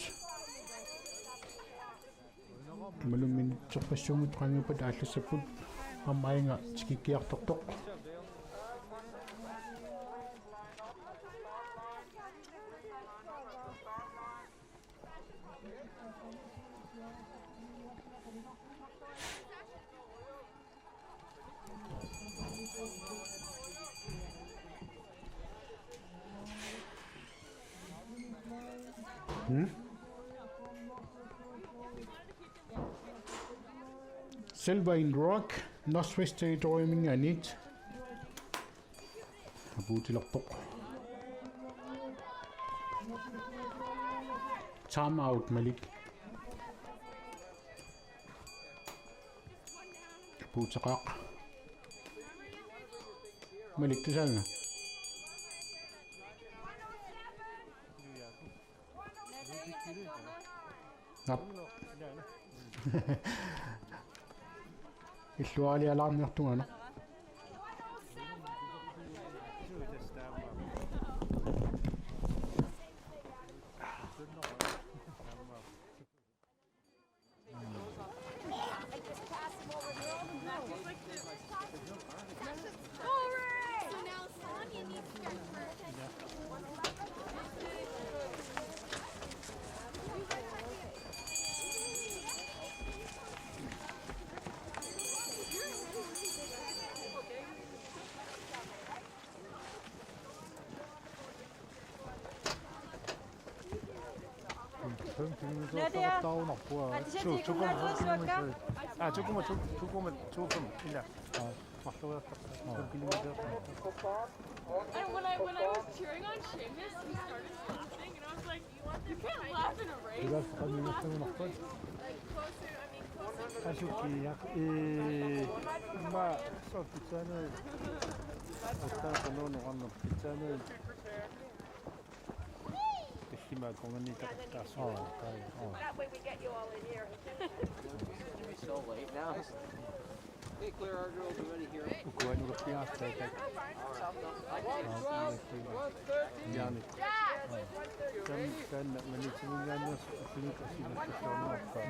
Malummin terpassumut qangiuppat aallisaput. Ammainga tikikkiartortoq. Silvain Rock, Northwest Territory minganit. Aputilerpoq. Time out Malik. Aputaqaq. Malik tisanga. 107. Nap. Illuali alarmiartungana. So now Sonia needs to start first. 나대야. 아, 티셔츠 입고 가져올까? 아 조금만 조금 이제 And when I was cheering on Seamus, he started laughing, and I was like, you can't laugh in a race. Like closer, I mean closer. 아쉽게 마 소피자는 어떤 거는 완전 피자는 힘을 공연이 따서 That way we get you all in here. It's so late now. Hey, Claire, our girls are ready here. 그거는 그렇게 하스테 미안해 전 매니지먼트는 그러니까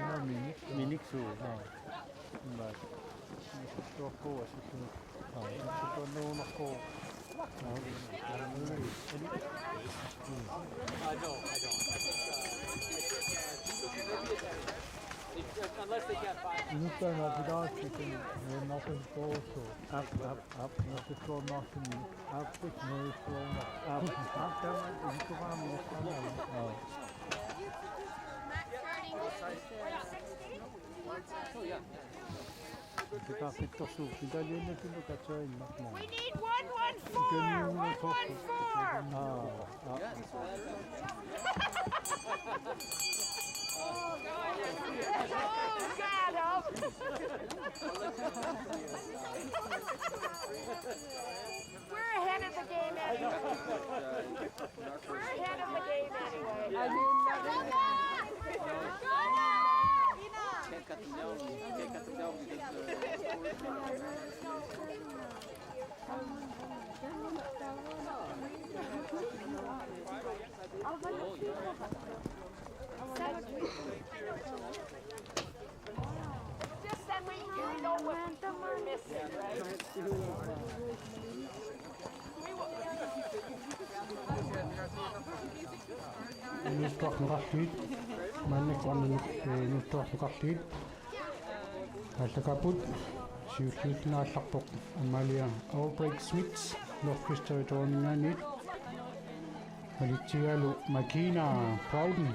시는 미닉수 막 또고 와서 또 넣고 I don't. Unless they can't find it. Instead of without chicken, we're nothing also. Up, not to throw nothing. Up, no, throw nothing. Up, you come on, you come on. 그다 빗도수 기다리는 팀도 같이 있나? We need 114! 114! We're ahead of the game anyway. We're ahead of the game anyway. Can't cut the nose. Can't cut the nose because Nustornuqarluit mannikornunuk nustornuqarluit allakaput siulluutnaалларпоq аммалиа Outbreak Smiths Northwest Territorianit Alitsialu Makina Prouden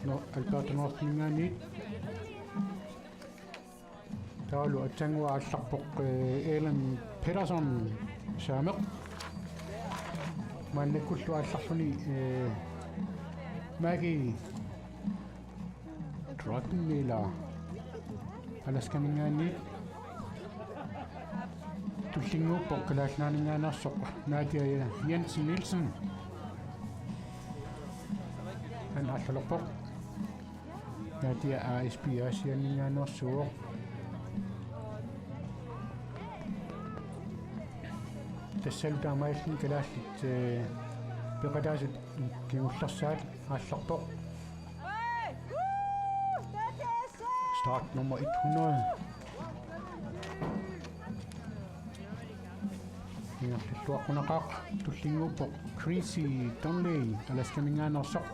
no Alberta Northninganit taalu atangua алларпоq Ellen Peterson saameq mannikullu алларлуни Maggie Trottenmiller Alaskaninganit tullinguuppoq kalaalnaaninngaanarsoq Nadia Jensen Nielsen han аллалерпоq Nadia ASB asianningaanерsuoq тассалутаамааллин калааллит пеқатаасут киуллерсаат аалларпоq start nummer 100 Ningallulluaqunaqaaq tullinguuppoq Chrissy Donnelly alaskaminngaanersoq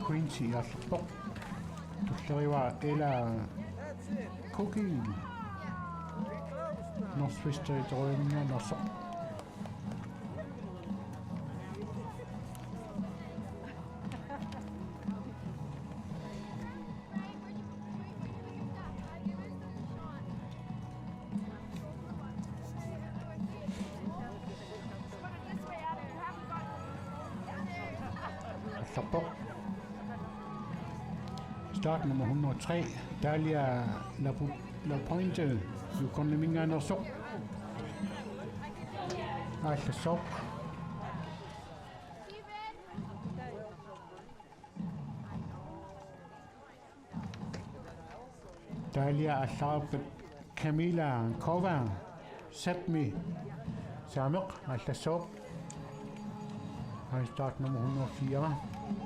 Quincy алларпоq туллериуа эла Cookie Northwest Territoriannersoq allarpoq start nummer 103 Dalia Lapointe yukorniminngaanersoq aallassoq Dalia allarpat Camila Kova Sapmi saameq aallassoq start nummer 104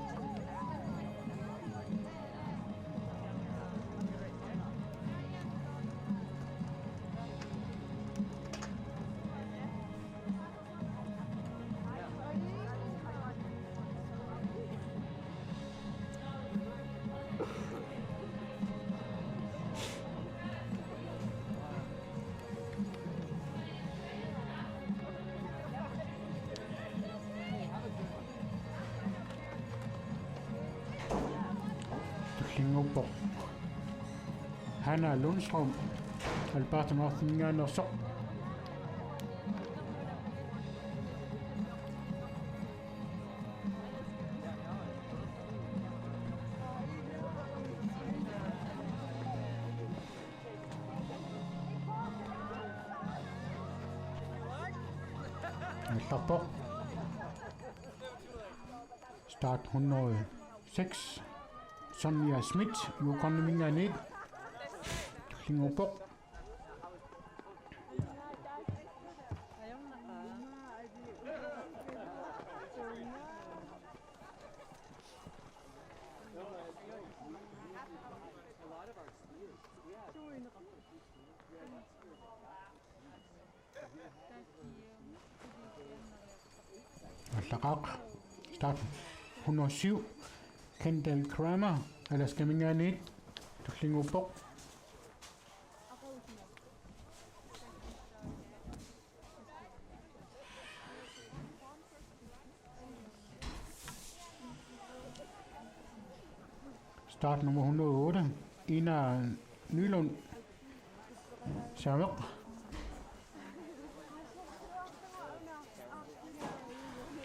tullinguuppoq Hanna Lundstrøm Alberta Northningaannersoq allarpoq start 106 Sonja Schmidt yukornimingaanit tullinguuppoq allaqaaq start 107 Kendall Kramer alaskamingaanit tullinguuppoq start nummer 108 Ina Nylund saameq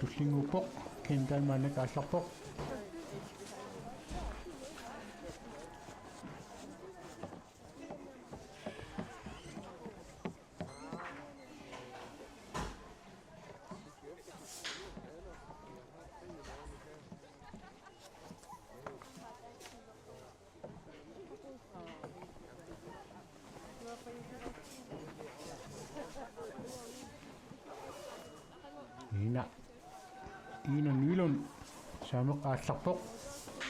tullinguuppoq Kendall mannak aallarpoq Malina Ina Nylund Samme Atlapok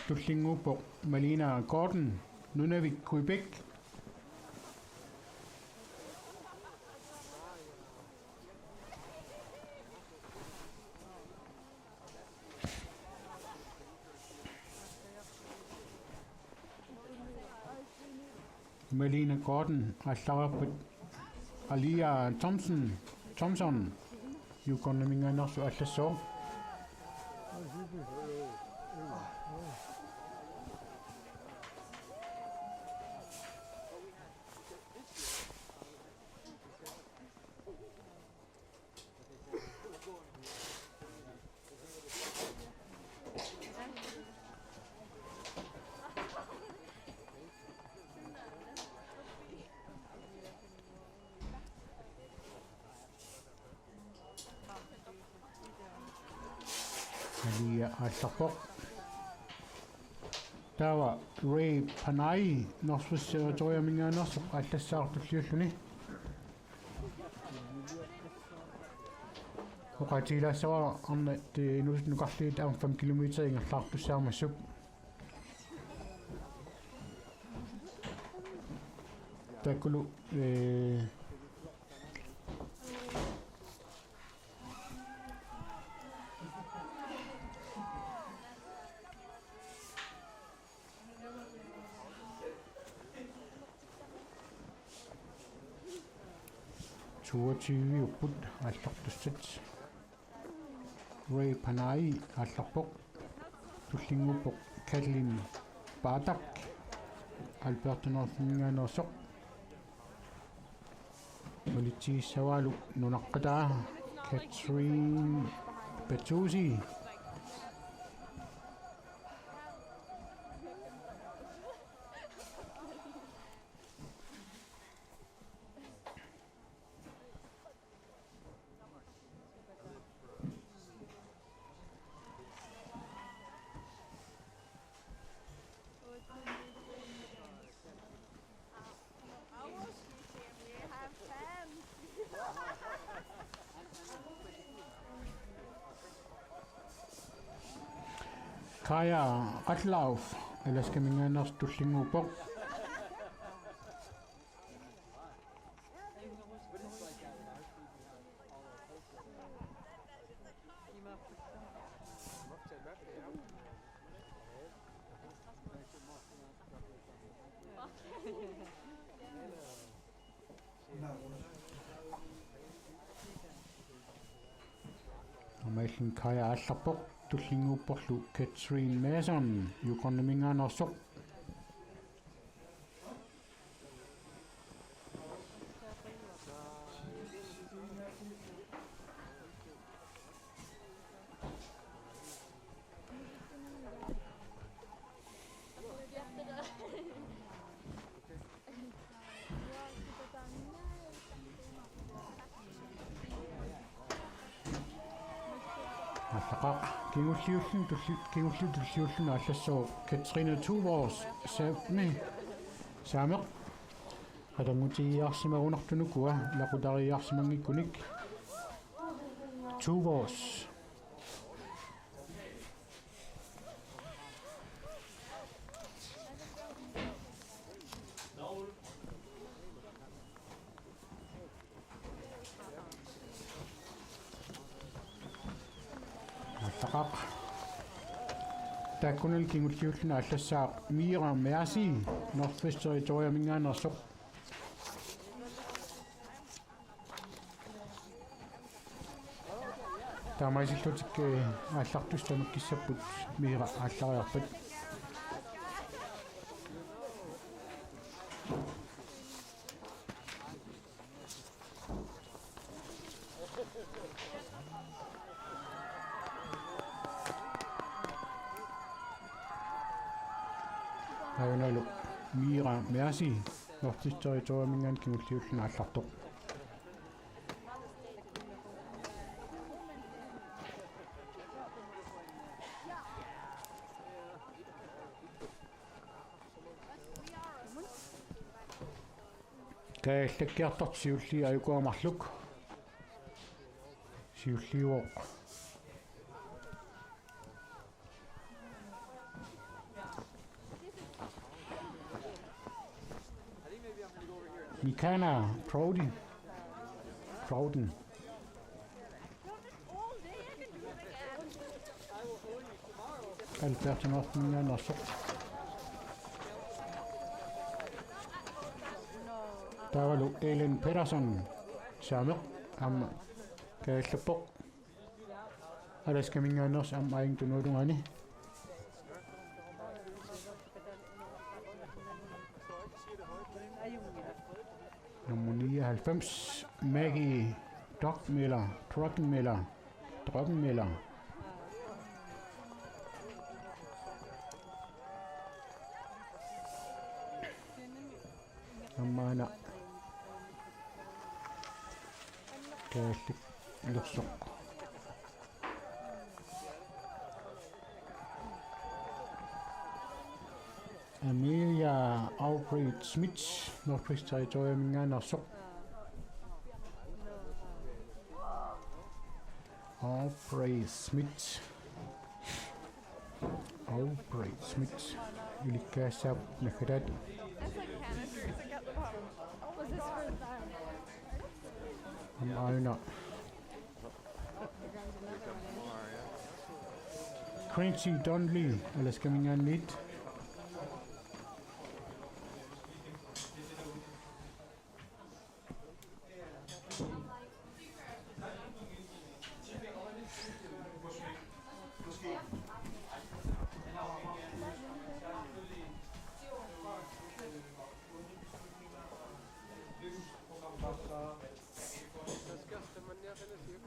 Tullingupo Malina Gordon Nunavik Quebec Malina Gordon Atlapok Alia Thompson Yukon Minganos Atlaso Alia Atlapok Tawa Ray Panai Northwest Territory Minganos Atlasartulliulluni Hoqatila sawa arna te nukarliit 5 kilometer ingerlaartussaarmassuk takulu Tuachiviupput аллартуссат Ray Panai алларпоq туллингуппоq Kathleen Badak Albertonorfingaanoorsoq Politiissavalu nunaqqataa Catherine Bertuzzi Kaya Atlauf Alaska Minganos Tullingupoq Amailin Kaya Atlapoq Tullinguporlu Catherine Mason Yukon Mingaanoorsoq Kingulliullullun allassoo Katrina Tuvors saameq qatangutigiarsimagunartunukua laqutariarsimangikkunik Tuvors Takunal kingulliulluna allassaaq Mira Mercy Northwest Territory Mingaanoorsoq Taamaisillutikke aallartustamek kissapput Mira aallariarpat Ayunalu Mira Mercy Northwest Territory Mingaan kingulliulluna aallartoq Kaallakkiartarsiulli ayukuamarluk siulliuoq Nikana Crowden. Crowden. Albert North Mingan Nosok. Der var Ellen Peterson. Samme. Am Kæslepok. Alas Mingan Nos am Aing Tunodungani. Nummer 99, Maggie Drukkenmiller. Namana. Kæslik luksok. Amelia Aubrey Smith, Northwest Territorium Mingan Nosok. Aubrey Smith. Ilikasap Nakadat. That's like canisters like at the bottom. Was this for that? Aina. Crancy Donnelly, alas Mingan Lead.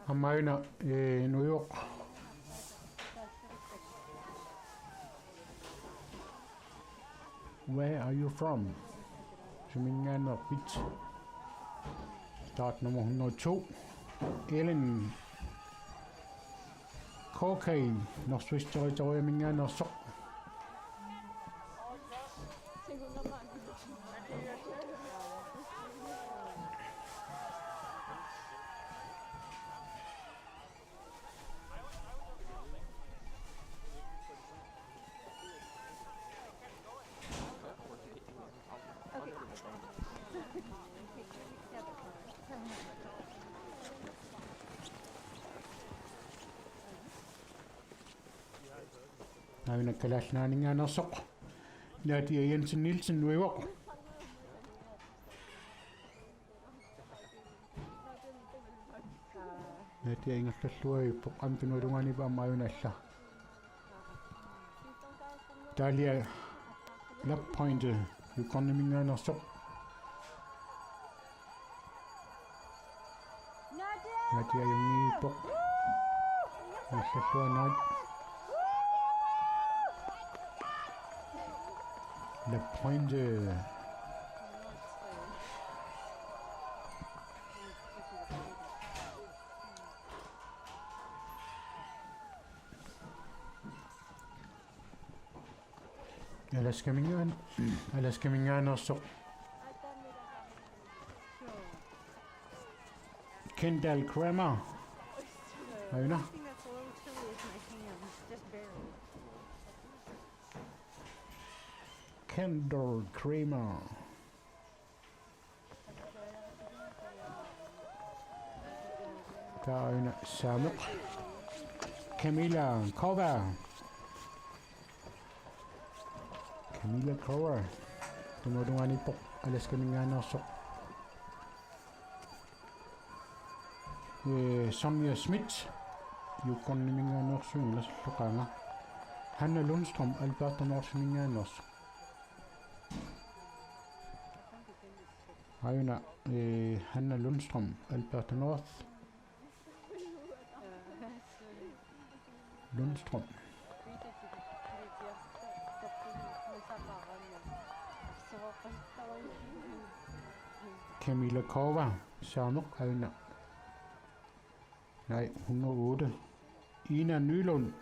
Amaina New York. Where are you from? Mingan of Beach. Start nummer 102. Ellen Corkay, Northwest Territorium Mingan Nosok. Nakalasnaninga Nosok. Nadia Jensen Nielsen New York. Nadia Ingaslua Pokam Tunodungani ba Mayunasha. Dalia Lap Point Econominga Nosok. Nadia Yumi Pok. Naslua Nad. Le point de Alas Kamingan Nosok. Kendall Kramer. Ayun na. Kendall Kramer. Ayun na. Samuk. Camila Cover. Tumudungan po. Alas Kamingan Nosok. Sonja Smith. Yukon Mingan Nosok. Alas Lukanga. Hanna Lundström. Alberta North Mingan Nosok. Ayun na, Hanna Lundström, Alberta North. Lundström. Camilla Kova, Samuk, ayun na. Nej, 108. Ina Nylund.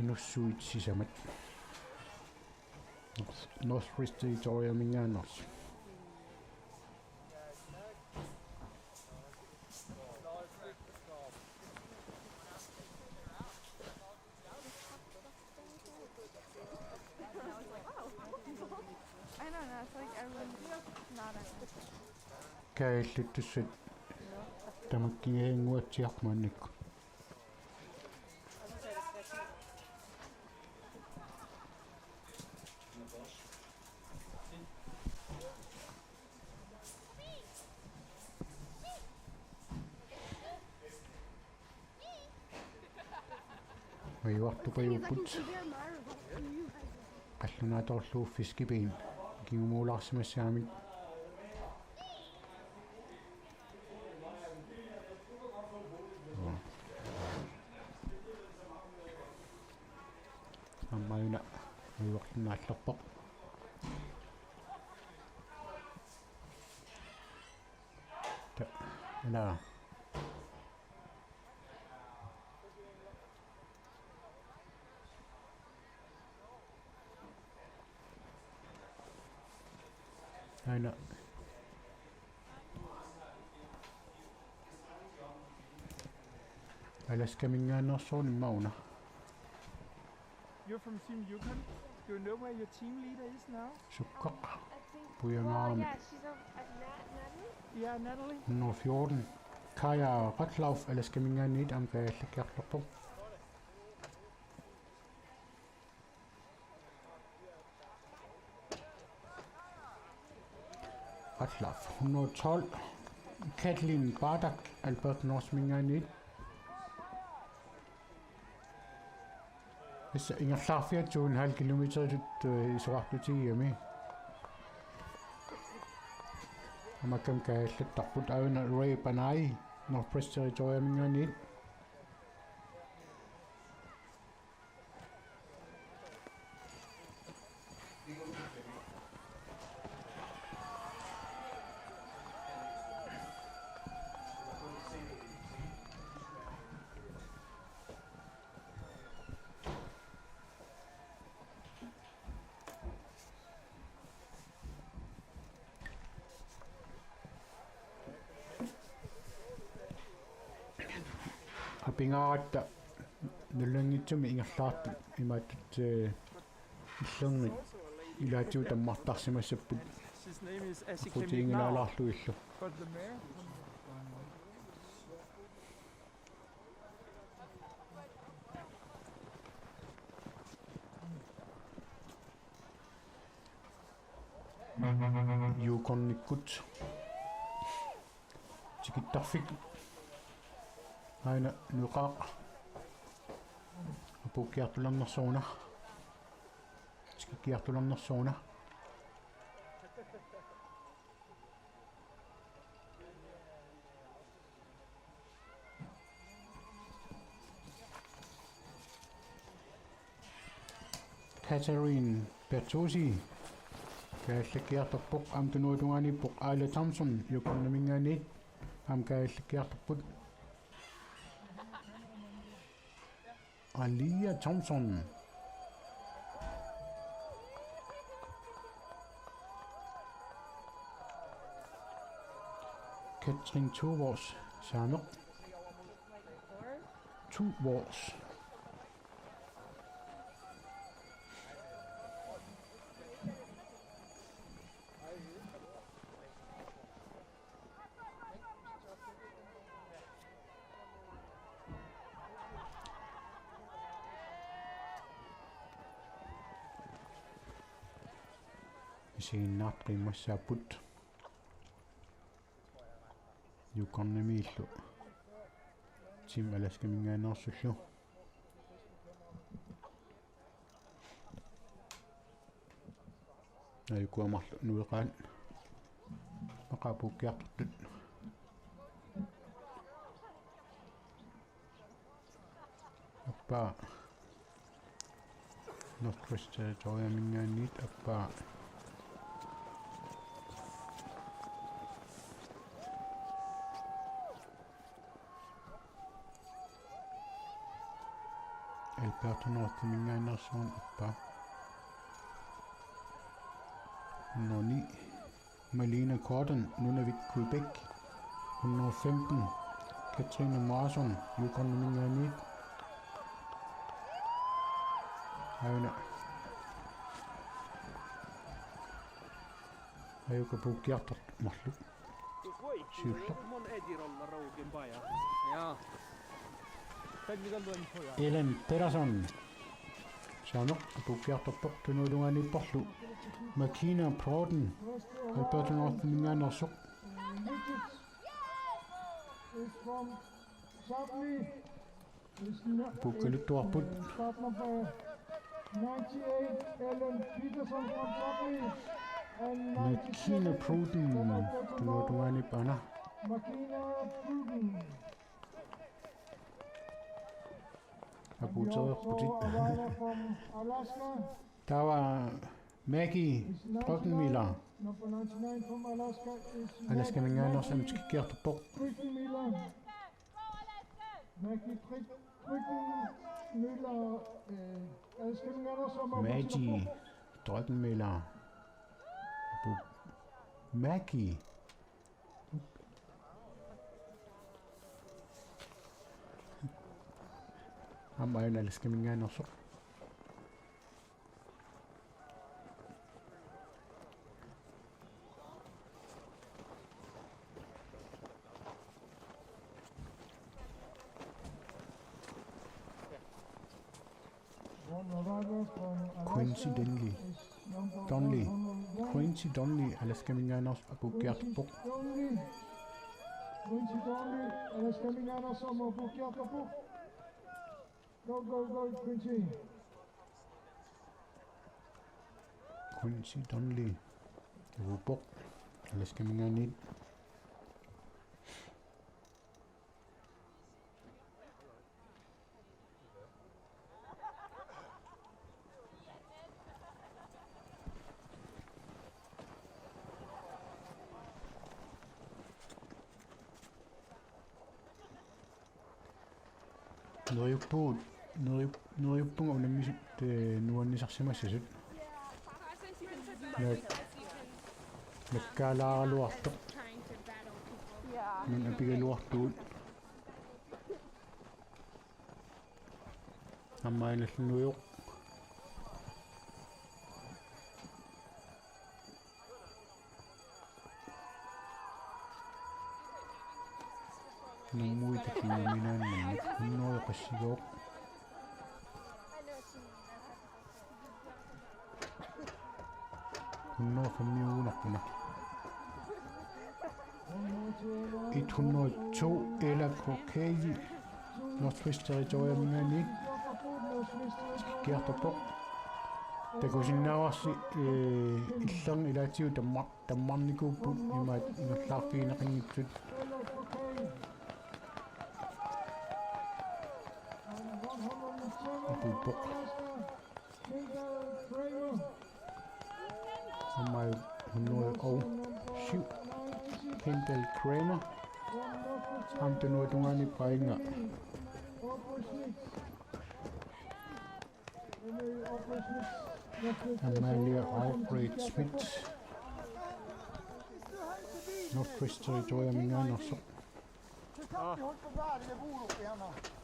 inussuit sisamat Northwest Territoria mingaaners I don't know, it's like everyone's nodding. kaalluttussut tamakkingaanguatsiarmaannikku Uartupajuupput qallunaatoorluuffiskipiin kingumuularsimassaamik ammaina uiorlunaallorpoq ta ana aina alaskamingaannersuuni mauna You're from Team Yukon. Do you know where your team leader is now? sukkaq I think. puyangaarami Yeah, she's at Natalie. Yeah, Natalie. nummer 14 Kaja Ratlauf alaskamingaanniit amkaallikkiarlorpoq Ratlauf 112 Kathleen Bardak Albert Norsmingaanniit Issa ingerlarfiatsuun 0,5 kilometeritut isuartutigiami amakam kaallattarput auna Ray Panai Northwest Territoria mingaanniit apingaaratta nullangitsumi ingerlaartu imaatut illungit ilaatiu tammartarsimassapput His name is Asikim now. putiingilaalarluillu But the mayor. Yukonnikkut tikittarfik aina nuqaaq apukkiartularnersuuna tikikkiartularnersuuna Catherine Bertuzzi kaallikkiartarpoq amtunuutungaanippoq Aila Thompson yukornamingaaniit kaallikkiartarput Alia Thompson Katrin Thuvors Sameq Thuvors Isiinnaarpimmassaaput Yukornamiillu Tim alaskamingaannersullu ayukuamarlu nuiqaan maqaapukkiartut appaa Northwest Territoria mingaanniit appaa Alberto Norteming Andersson oppa. 109. Malene Korten, Nunavik Quebec. 115. Katrine Marsson, Yukon Minganit. Ayun. Ayuka pukiatot mahlu. Syulla. Ja. Ellen Pedersen. Sanok pukiatot tunulungani pohlu. Makina Proden. Alberto Norteming Andersson. Is from Sapli. Pukalutuaput. Start number 98, Ellen Peterson from Sapli. And Makina Proden. Tunulungani pana. Makina Pruden. Abuja Putit. Arrival from Alaska. Der var Maggie Brockenmiller. Number 99 from Alaska is Alaska Mingander, som skal gøre det på. Brückenmiller. Maggie Brückenmiller. Alaska Mingander, som er Maggie Brockenmiller. Maggie. Han var en Alaska Mingander så. Quincy Donnelly. Quincy Donnelly, Alaska Mingander og Bugert Buk. Quincy Donnelly, Alaska Mingander, som er Bugert Buk. Go, Quincy. Quincy Donnelly, Buk, Alaska Mingander. Nurjuppunga unammisut nuannisarsimassasut nakkaalaaraluartoq min apigaluartuut ammaillallunujuq numuitakiminaanni hunnuoqassiguuq hunnuoqammiugunarpuna 102 Ella Kokaji Northwest Territoriumingani skikkiartorpoq takusinnaarsi illang ilaatiu tammarnikuuppu imaat ingerlaarfiineqinngitsut Pupuk Amai Hunoi O Shoot Kendall Kramer Hamtano Tungani Painga Amalia Alfred Smith Northwest Territoriumingani også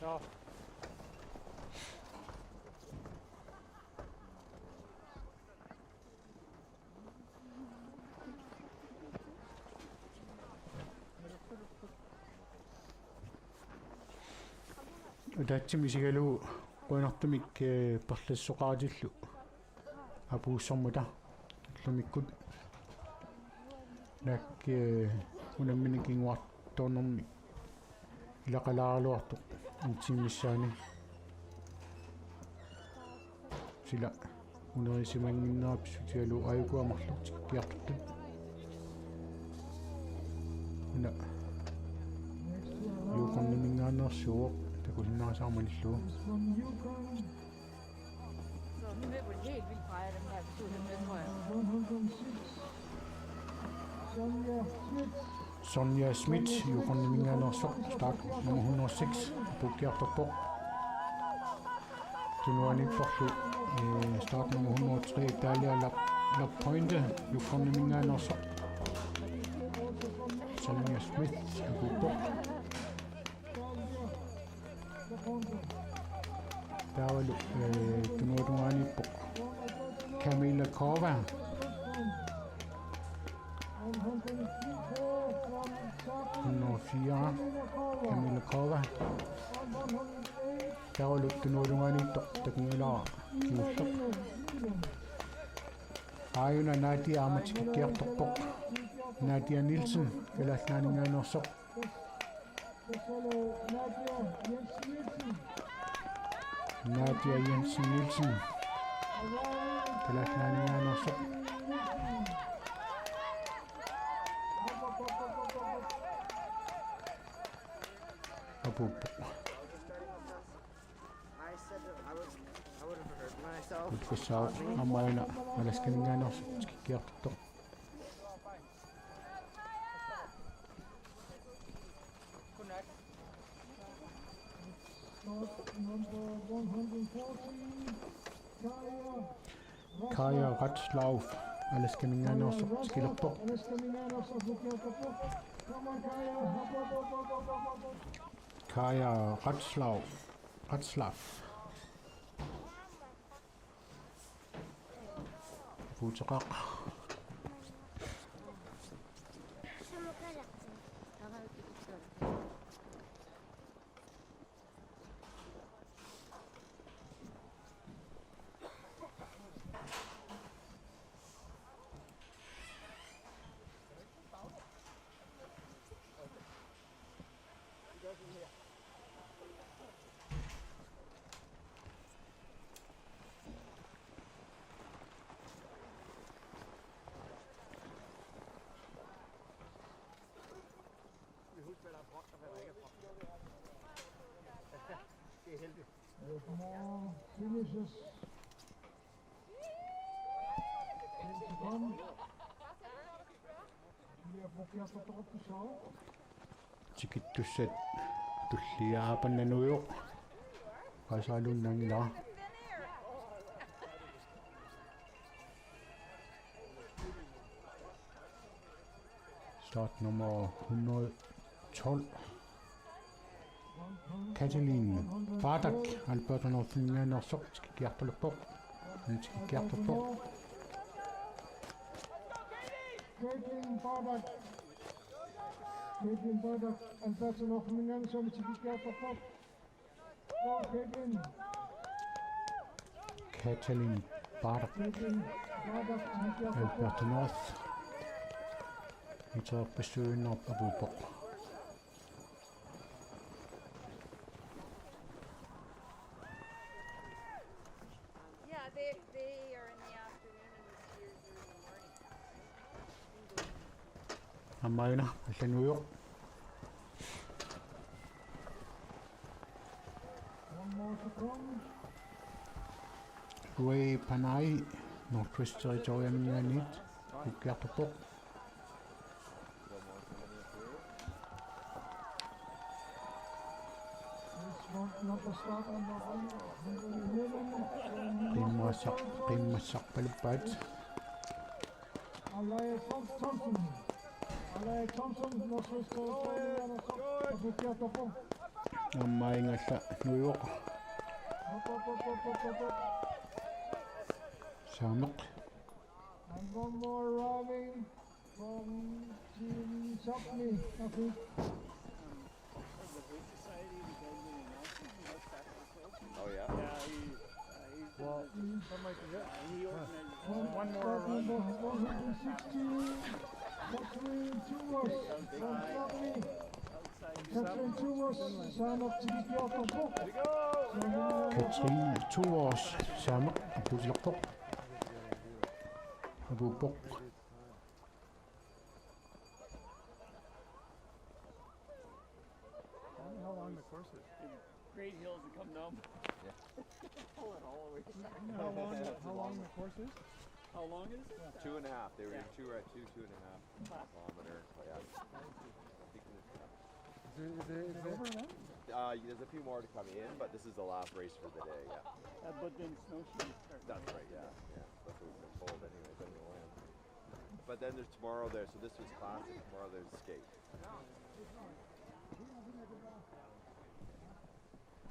Ja. Udaatsimisigalu qoinartumik parlassoqaatillu apuussormuta lumikkut nak unamminikingуartornermi ilaqalaaruartoq intimissaani sila unerisimanginnerapsutialu ayukuamarlortikkiartut una yuqornimingaannersuoq takulinnaasaamanillu Så nu ved du helt vildt fra dem her episode, med, tror jeg. 106. Sonja Schmidt, yuqornimingaannersuoq start nummer 106 Buggerterborg tunuanipporlu start nummer 103 Dahlia La Pointe Yukorniminganersoq Selina Smith Abupoq Taawalu tunuanippoq Camila Kova nummer 4 Camila Kova Taawalu tunuanippoq takingilaa kiuttoq Ayuna Nadia Amatikkiartorpoq Nadia Nielsen Kalallaningaanersoq Nadia Jensen Nielsen Kalallaningaanersoq Abupoq Utfissaaq amaina alaskanigaannersoq tikkiartortoq Kaja Ratslauf alaskanigaannersoq tikkilerpoq Kaja Ratslav Fuuteqaq Tikittussat tulliaapannanuyoq qasaalunnangila Start nummer 112 Katalin Bardak Alberta Northlinganersoq tikkiartorpoq tikkiartorpoq Caitlin Bardak Alberta Northlinganersoq tikkiartorpoq Katalin Bardak Alberta North Itaaqpassuinner Abupoq Yeah, they are in the afternoon and the skiers are in the morning. Amaina allanuyoq Rui Panai Northwest Territorialmingaanit tikkiartorpoq qimmassarpaluppaat Alaya Thompson Northwest Territorialmingaansoq tikkiartorpoq Ammaingalla nuyoq Saameq And one more arriving from Team Sapni, I think. Oh yeah? Well, something like that. One more. 116, Catherine Tuwas from Sapni. Catherine Tuwas, Saameq tikkiartorpoq. Katrine Tuwas Saameq Puusilerpoq Abupoq How long the course is? Great hills that come down. Pull it all the way. How long the course is? How long is it? 2.5. They were in 2.5 kilometer. Yeah. I think it's over then? There's a few more to come in, but this is the last race for the day. Yeah. But then snowshoeing start. That's right. Yeah. Yeah. That's what we've been told anyway. But then there's tomorrow there. So this was classic. Tomorrow there's skate.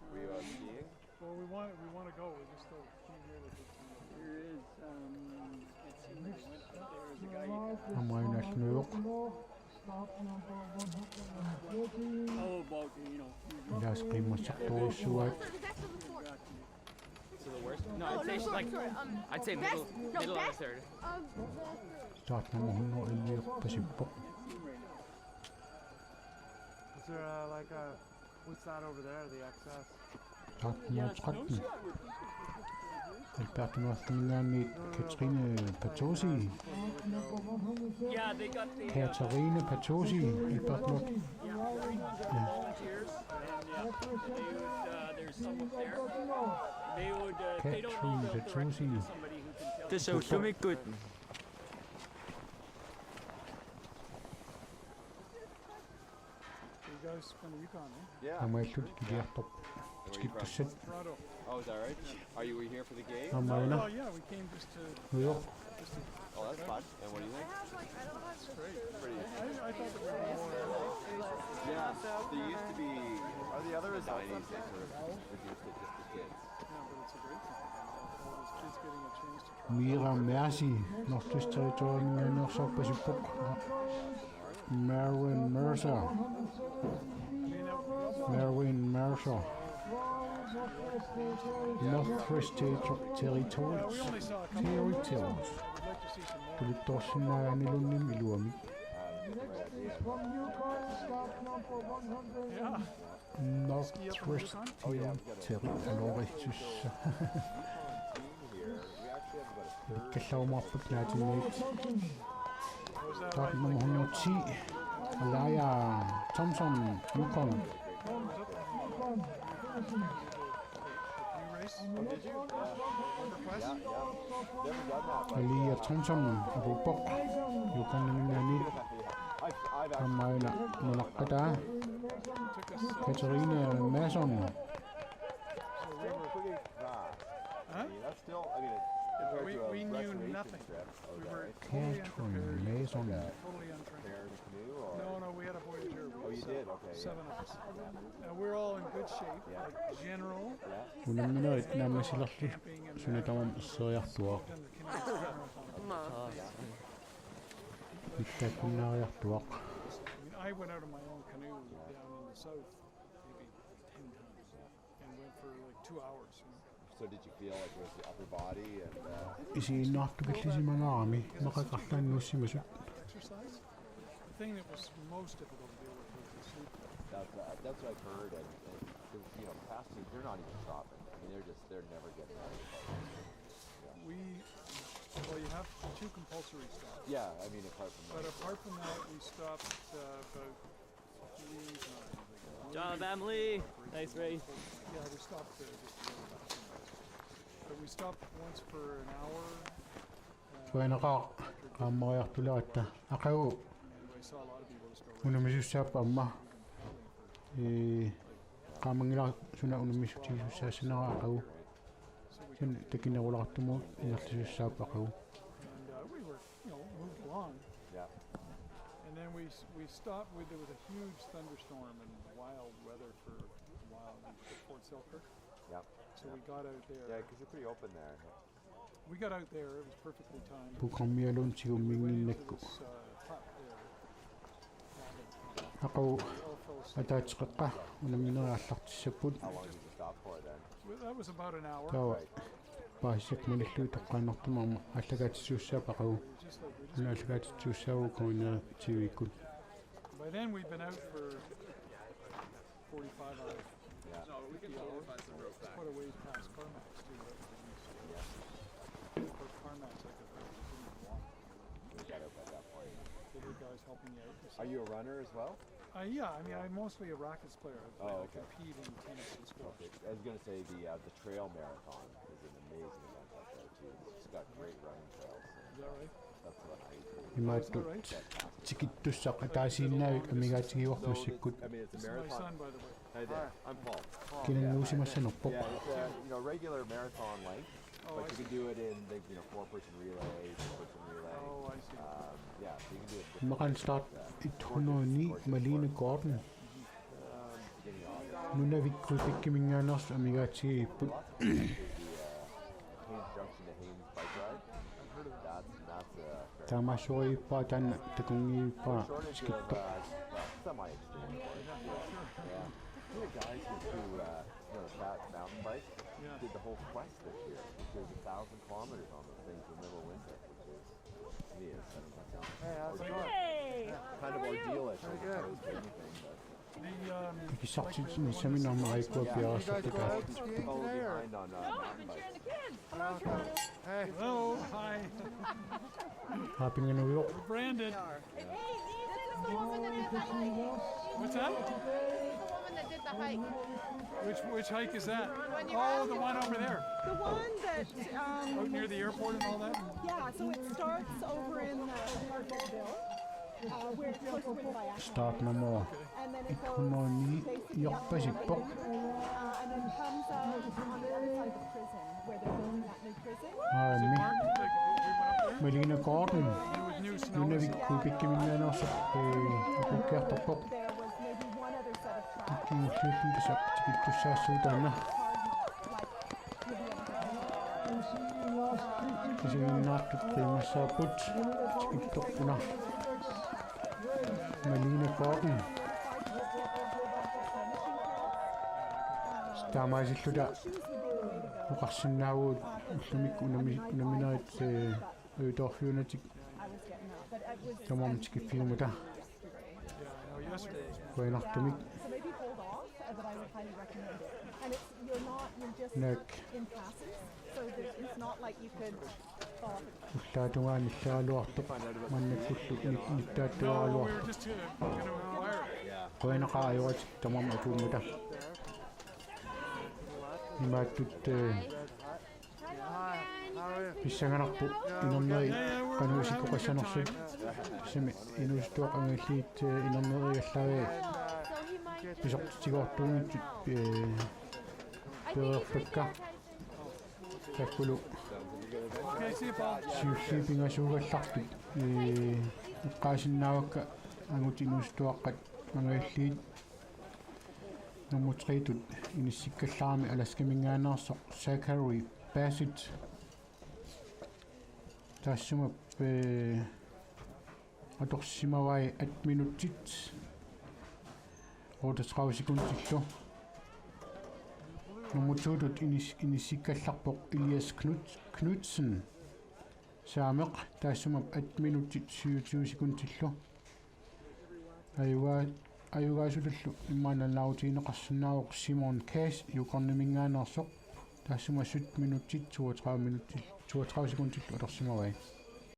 Were you skiing? Well, we want to go. We just don't hear that There is, it seems like I went up there as a guy. Amai na snøk. Oh, about, you know. Jeg skal måske stå suat. So the worst? No, I'd say like I'd say middle or third. Start nummer 100 på sit bog. Is there like a, what's that over there, the XS? Start nummer 13. Alberto Martinani, Katrine Patosi. Yeah, they got the Katarina Patosi, Alberto. volunteers, and there's some up there. They would, they don't know they'll direct them to somebody who can tell Det så slummet godt. You guys from the Yukon, eh? Yeah. Amai slut i der top. Skip på sæt. Toronto. Oh, is that right? Are you here for the game? Amai na. Oh yeah, we came just to. New York. Oh, that's fun. And what do you think? Pretty. I thought that we were more. Yeah. There used to be. Are the other assignees they sort of reduced it just to kids? Yeah, but it's a great thing. All these kids getting a chance to try. Mira Mercy, Nordisk Territorium er så på sit bog. Marvin Mercer. Marvin Mercer. Northwest Territories. Territories. Tuli tosina nilunni miluami. Yeah. Northwest Territories. Kasawmapag natin mates. Start nummer 110. Alaya Thompson, Yukon. You race? Oh, did you? Yeah. Never done that. Alaya Thompson, Rupok. Yukon namin nani. I've Amay na manakata. Katarina Mason. pretty fast. I mean, that's still, I mean, compared to a We knew recreation nothing. trip. We were totally Catherine unprepared. Mason. Totally untrained. There in the canoe, or? No, we had a Voyager. Oh, you did? Okay. Seven of us. And we're all in good shape. Yeah. Like general. Yeah. Unaminoit namin sila Camping and sunitaman soyahtuaq. done the Canadian Marathon. Ittakunnaariartuaq. I mean, I went out on my own canoe down in the south maybe 10 times and went for like 2 hours. You know. So did you feel like it was the upper body and Isiinnaartukillisimanaami maqaqarlaannuussimasut. Exercise. The thing that was most difficult to deal with was the sleep. that's what I've heard, and you know, pastors, they're not even stopping. I mean, they're never getting out of it. Well, you have 2 compulsory stops. Yeah, I mean, apart from But that. apart from that, we stopped about 3 times. John family. Nice race. Yeah, we stopped just to go to the bathroom. But we stopped once for an hour. Suanaqaaq qaammaariartulaatta aqagu And I saw a lot of people just go right. unamissussaappa amma qaamangila suna unamisutisussaasinaqa aqagu sun takinerulartumu inerlisussaappa aqagu. And we were, moved along. Yeah. And then we stopped with, there was a huge thunderstorm and wild weather for a while in Fort Selkirk. Yeah. So we got out there. Yeah, because you're pretty open there. We got out there, it was perfectly timed. Puqammialun It sigumminginnakku was hot there. aqagu All fell asleep. ataatiqeqqa unammineriallartissapput How long did you stop for then? Well, that was about an hour. tawa paassak manillu toqqaanartumama allagaatisuussaapa aqagu It was just like, we just unallagaatisuussaagu koina tivikkut. by then we'd been out for 45 hours. Yeah. No, we can totally find some rope back. It's quite a ways past Carmax too. For Carmax, I could didn't walk. You got up at that point. There were guys helping me out. Are you a runner as well? Yeah, I mean, I'm mostly a rackets player. I Oh, okay. compete in tennis and squash. Okay. I was going to say the trail marathon is an amazing event out there too. It's got great running trails. Is that right? имааттут тикиттуссақ атаасииннаавик амигаатигиуарнуссиккут I mean, it's a This is my marathon. son, by the way. Hi there. I'm Paul. кинангуусимассанерпоқ Yeah, it's a regular marathon length, Oh, but I you can do it in the 4-person relay, 2-person relay. Oh, I see. Yeah, so you can do it. мақан старт 109 Malene Gordon Beginning of нунавиккуи пиккимингаанерс амигаатигииппут Haynes Junction to Haynes bike ride. That's таамаасурииппаа таана такунгииппаа shortage скиттоқ of semi-extreme. Yeah. The guys who do fat mountain bike did the whole quest this year. There's 1,000 kilometers on those things in the middle of winter, which is, to me, is kind of ordeal-ish as opposed to anything. But кисартитсини саминармарииккуа пиарсартикаа fall behind on mountain bikes. Hello, hi. хаапингинуиоқ We're branded. Hey, this is the woman that did the hike. What's that? The woman that did the hike. Which hike is that? When you Oh, asked the her- one over there, The one that, out near the airport and all that. yeah, so it starts over in Hartlepool, where it's close to the biathlon. старт номер And then it goes 109 basically иорпасиппоқ and then comes out on the other side of the prison, where they're building that new prison. аами Like, we went up there. Malene Gordon With new snow. нунавиккуи пиккимингаанерсоқ уккиартарпоқ There was maybe one other set of tracks, киуллуутин тасақ тикиттуссаассуутаана кисигиннаартут қимассаапут тикиттоққуна Malene Gordon таамаасиллута уқарсиннаавуут уллумик унаминерит уйторфиунатик but it was тамамтикиффиумута Yeah, I know yesterday. коинартумик so maybe hold off, but I would highly recommend it. And it's you're just нак in passes, so it's not like you could fall. уллаатунгаан иллаалуартоқ маннаккуллу No, we ниттааттуаалуар were just going to inquire. коинақааюат тамам акуумута имааттут писсаганарпу инернери кануусиккоқассанерсу сами инустуақангиллиит инернериаллаве писортигоортуунит перерпакка таккулу Okay, see you, Paul. сиуллипингасуугалларпит эққаасиннаавакка ангутинустуаққат мангаиллиит нумутритут иниссиккаллаарми аласкамингаанаарсоқ Zachary Bassett тассума аторсимавай 1 минуттит 38 секундиллу нумутуутут иниссиккалларпоқ Elias Knudsen саамеқ тассума 1 минуттит 27 секундиллу аюгаасуллу иммааналлаутиинеқарсинаавоқ Simon Cash юкорнимингаанерсоқ тассума 7 минуттит 32 секундиллу аторсимавай